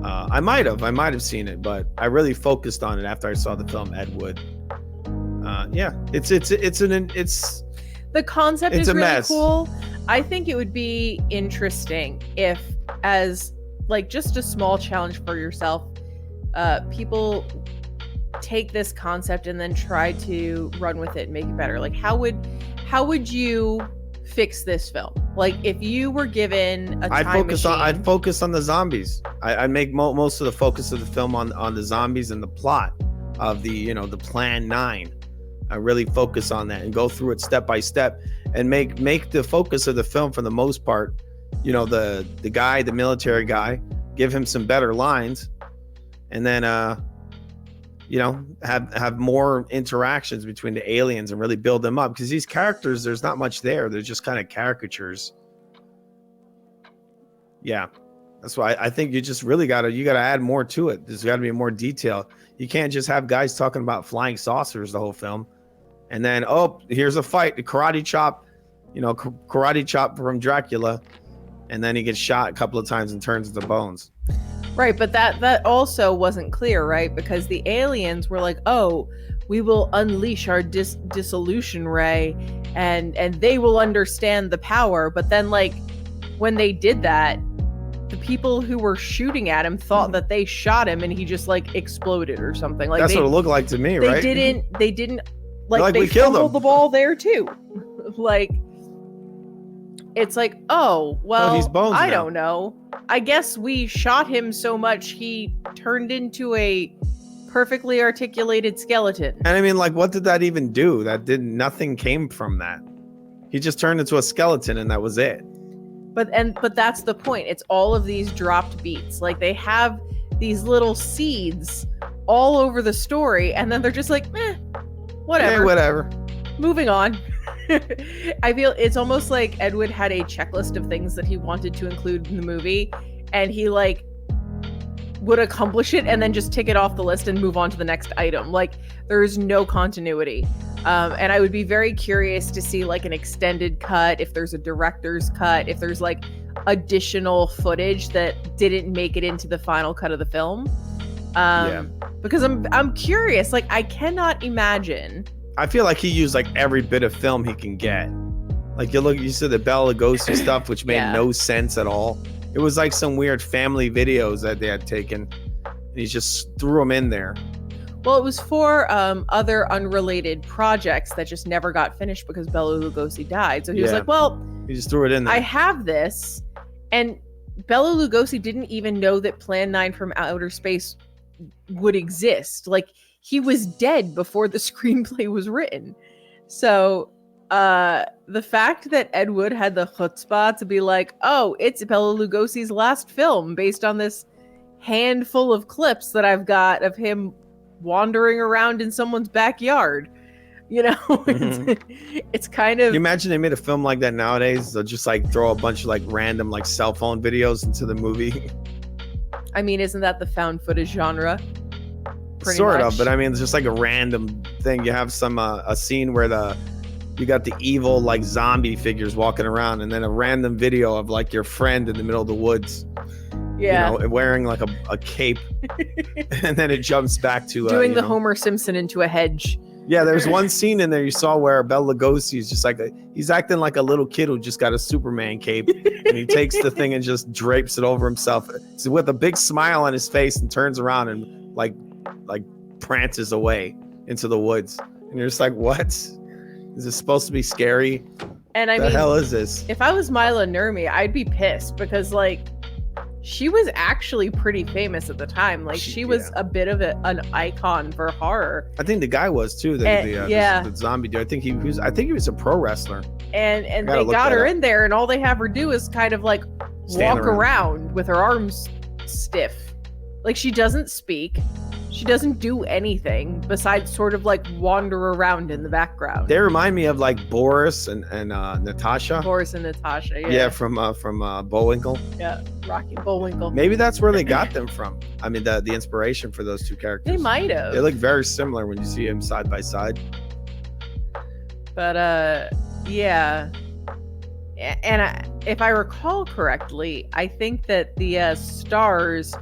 I might have seen it, but I really focused on it after I saw the film Ed Wood. Yeah, it's the concept it's is a really mess. cool. I think it would be interesting if, as like just a small challenge for yourself, people take this concept and then try to run with it and make it better. Like, how would you fix this film? Like, if you were given a time machine. I'd focus on the zombies. I'd make most of the focus of the film on the zombies and the plot of the Plan 9. I really focus on that and go through it step by step and make the focus of the film, for the most part, the guy, the military guy, give him some better lines, and then have more interactions between the aliens and really build them up, because these characters, there's not much there. They're just kind of caricatures. Yeah, that's why I think you just really gotta add more to it. There's got to be more detail. You can't just have guys talking about flying saucers the whole film, and then here's a fight, the karate chop from Dracula, and then he gets shot a couple of times and turns into bones. Right, but that also wasn't clear, right? Because the aliens were like, "Oh, we will unleash our dissolution ray, and they will understand the power." But then, like, when they did that, the people who were shooting at him thought that they shot him, and he just like exploded or something. Like, that's what it looked like to me, right? They didn't like we they killed fumbled him. the ball there too. Like, it's like, oh, well, he's bones I now. don't know. I guess we shot him so much he turned into a perfectly articulated skeleton. And I mean, like, what did that even do? Nothing came from that. He just turned into a skeleton, and that was it. But that's the point. It's all of these dropped beats. Like, they have these little seeds all over the story, and then they're just like, whatever. Hey, whatever. Moving on. I feel it's almost like Ed Wood had a checklist of things that he wanted to include in the movie, and he like would accomplish it and then just tick it off the list and move on to the next item. Like, there is no continuity. And I would be very curious to see like an extended cut, if there's a director's cut, if there's like additional footage that didn't make it into the final cut of the film. Because I'm curious. Like, I cannot imagine. I feel like he used like every bit of film he can get. Like, you said the Bela Lugosi stuff, which made no sense at all. It was like some weird family videos that they had taken, and he just threw them in there. Well, it was for other unrelated projects that just never got finished because Bela Lugosi died. So he was like, well, he just threw it in there. I have this. And Bela Lugosi didn't even know that Plan 9 from Outer Space would exist. Like, he was dead before the screenplay was written. So the fact that Ed Wood had the chutzpah to be like, oh, it's Bela Lugosi's last film based on this handful of clips that I've got of him wandering around in someone's backyard. You know, it's kind of. Can you imagine they made a film like that nowadays? They'll just like throw a bunch of like random like cell phone videos into the movie. I mean, isn't that the found footage genre? Pretty sort much. of, but I mean, it's just like a random thing. You have some a scene where you got the evil like zombie figures walking around, and then a random video of like your friend in the middle of the woods. Yeah, you know, wearing like a cape, and then it jumps back to doing the Homer Simpson into a hedge. Yeah, there's one scene in there you saw where Bela Lugosi is just like he's acting like a little kid who just got a Superman cape, and he takes the thing and just drapes it over himself with a big smile on his face and turns around and like prances away into the woods. And you're just like, what? Is this supposed to be scary? And I the mean, hell is this? If I was Mila Nurmi, I'd be pissed because like she was actually pretty famous at the time. Like she was a bit of an icon for horror. I think the guy was too. The zombie dude. I think he was a pro wrestler. And they got her in there, and all they have her do is kind of like walk around with her arms stiff. Like she doesn't speak. She doesn't do anything besides sort of like wander around in the background. They remind me of like Boris and Natasha. Boris and Natasha, yeah. Yeah, from Bullwinkle. Yeah, Rocky Bullwinkle. Maybe that's where they got them from. I mean, the inspiration for those two characters. They might have. They look very similar when you see them side by side. But yeah. And if I recall correctly, I think that the stars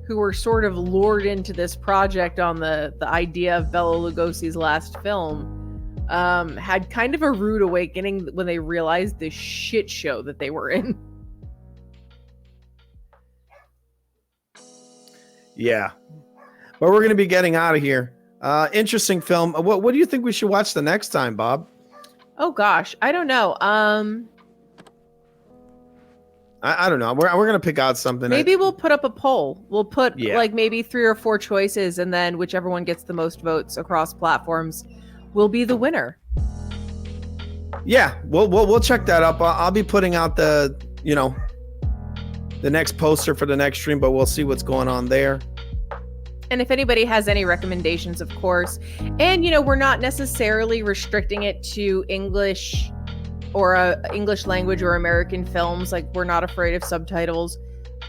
who were sort of lured into this project on the idea of Bela Lugosi's last film, had kind of a rude awakening when they realized the shit show that they were in. Yeah. But we're going to be getting out of here. Interesting film. What do you think we should watch the next time, Bob? Oh, gosh. I don't know. I don't know. We're going to pick out something. Maybe we'll put up a poll. We'll put like maybe 3 or 4 choices, and then whichever one gets the most votes across platforms will be the winner. Yeah, we'll check that up. I'll be putting out the next poster for the next stream, but we'll see what's going on there. And if anybody has any recommendations, of course, and we're not necessarily restricting it to English or English language or American films. Like, we're not afraid of subtitles,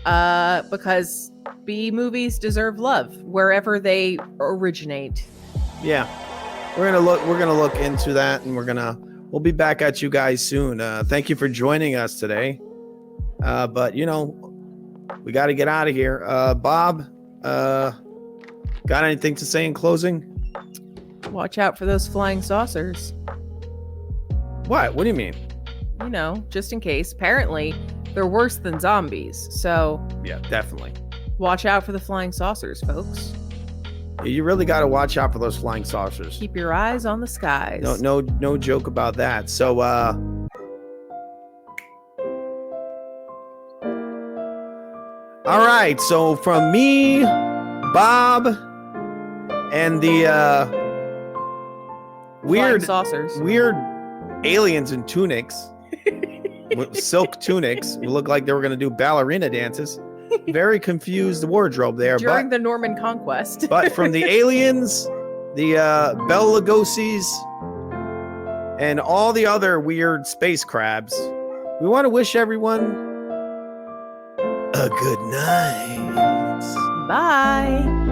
because B movies deserve love wherever they originate. Yeah, we're gonna look into that, and we'll be back at you guys soon. Thank you for joining us today. But we got to get out of here. Bob, got anything to say in closing? Watch out for those flying saucers. What do you mean? Just in case. Apparently they're worse than zombies, so yeah, definitely watch out for the flying saucers, folks. You really got to watch out for those flying saucers. Keep your eyes on the skies. No joke about that. So all right, so from me, Bob, and the weird aliens in tunics, with silk tunics, who look like they were going to do ballerina dances. Very confused wardrobe there. During the Norman Conquest. But from the aliens, the Bela Lugosi's, and all the other weird space crabs, we want to wish everyone a good night. Bye.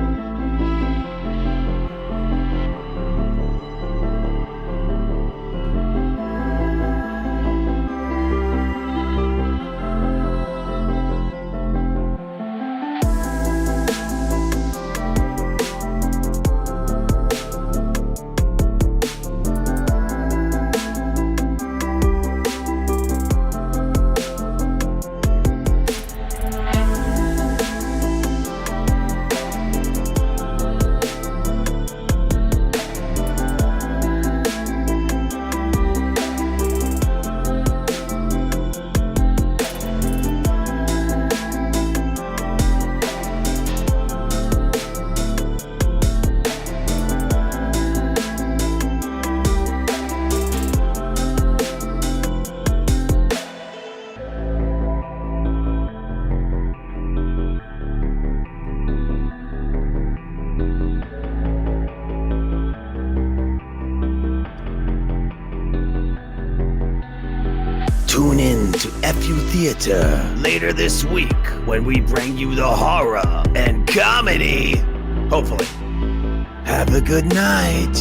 FU Theater later this week when we bring you the horror and comedy. Hopefully. Have a good night.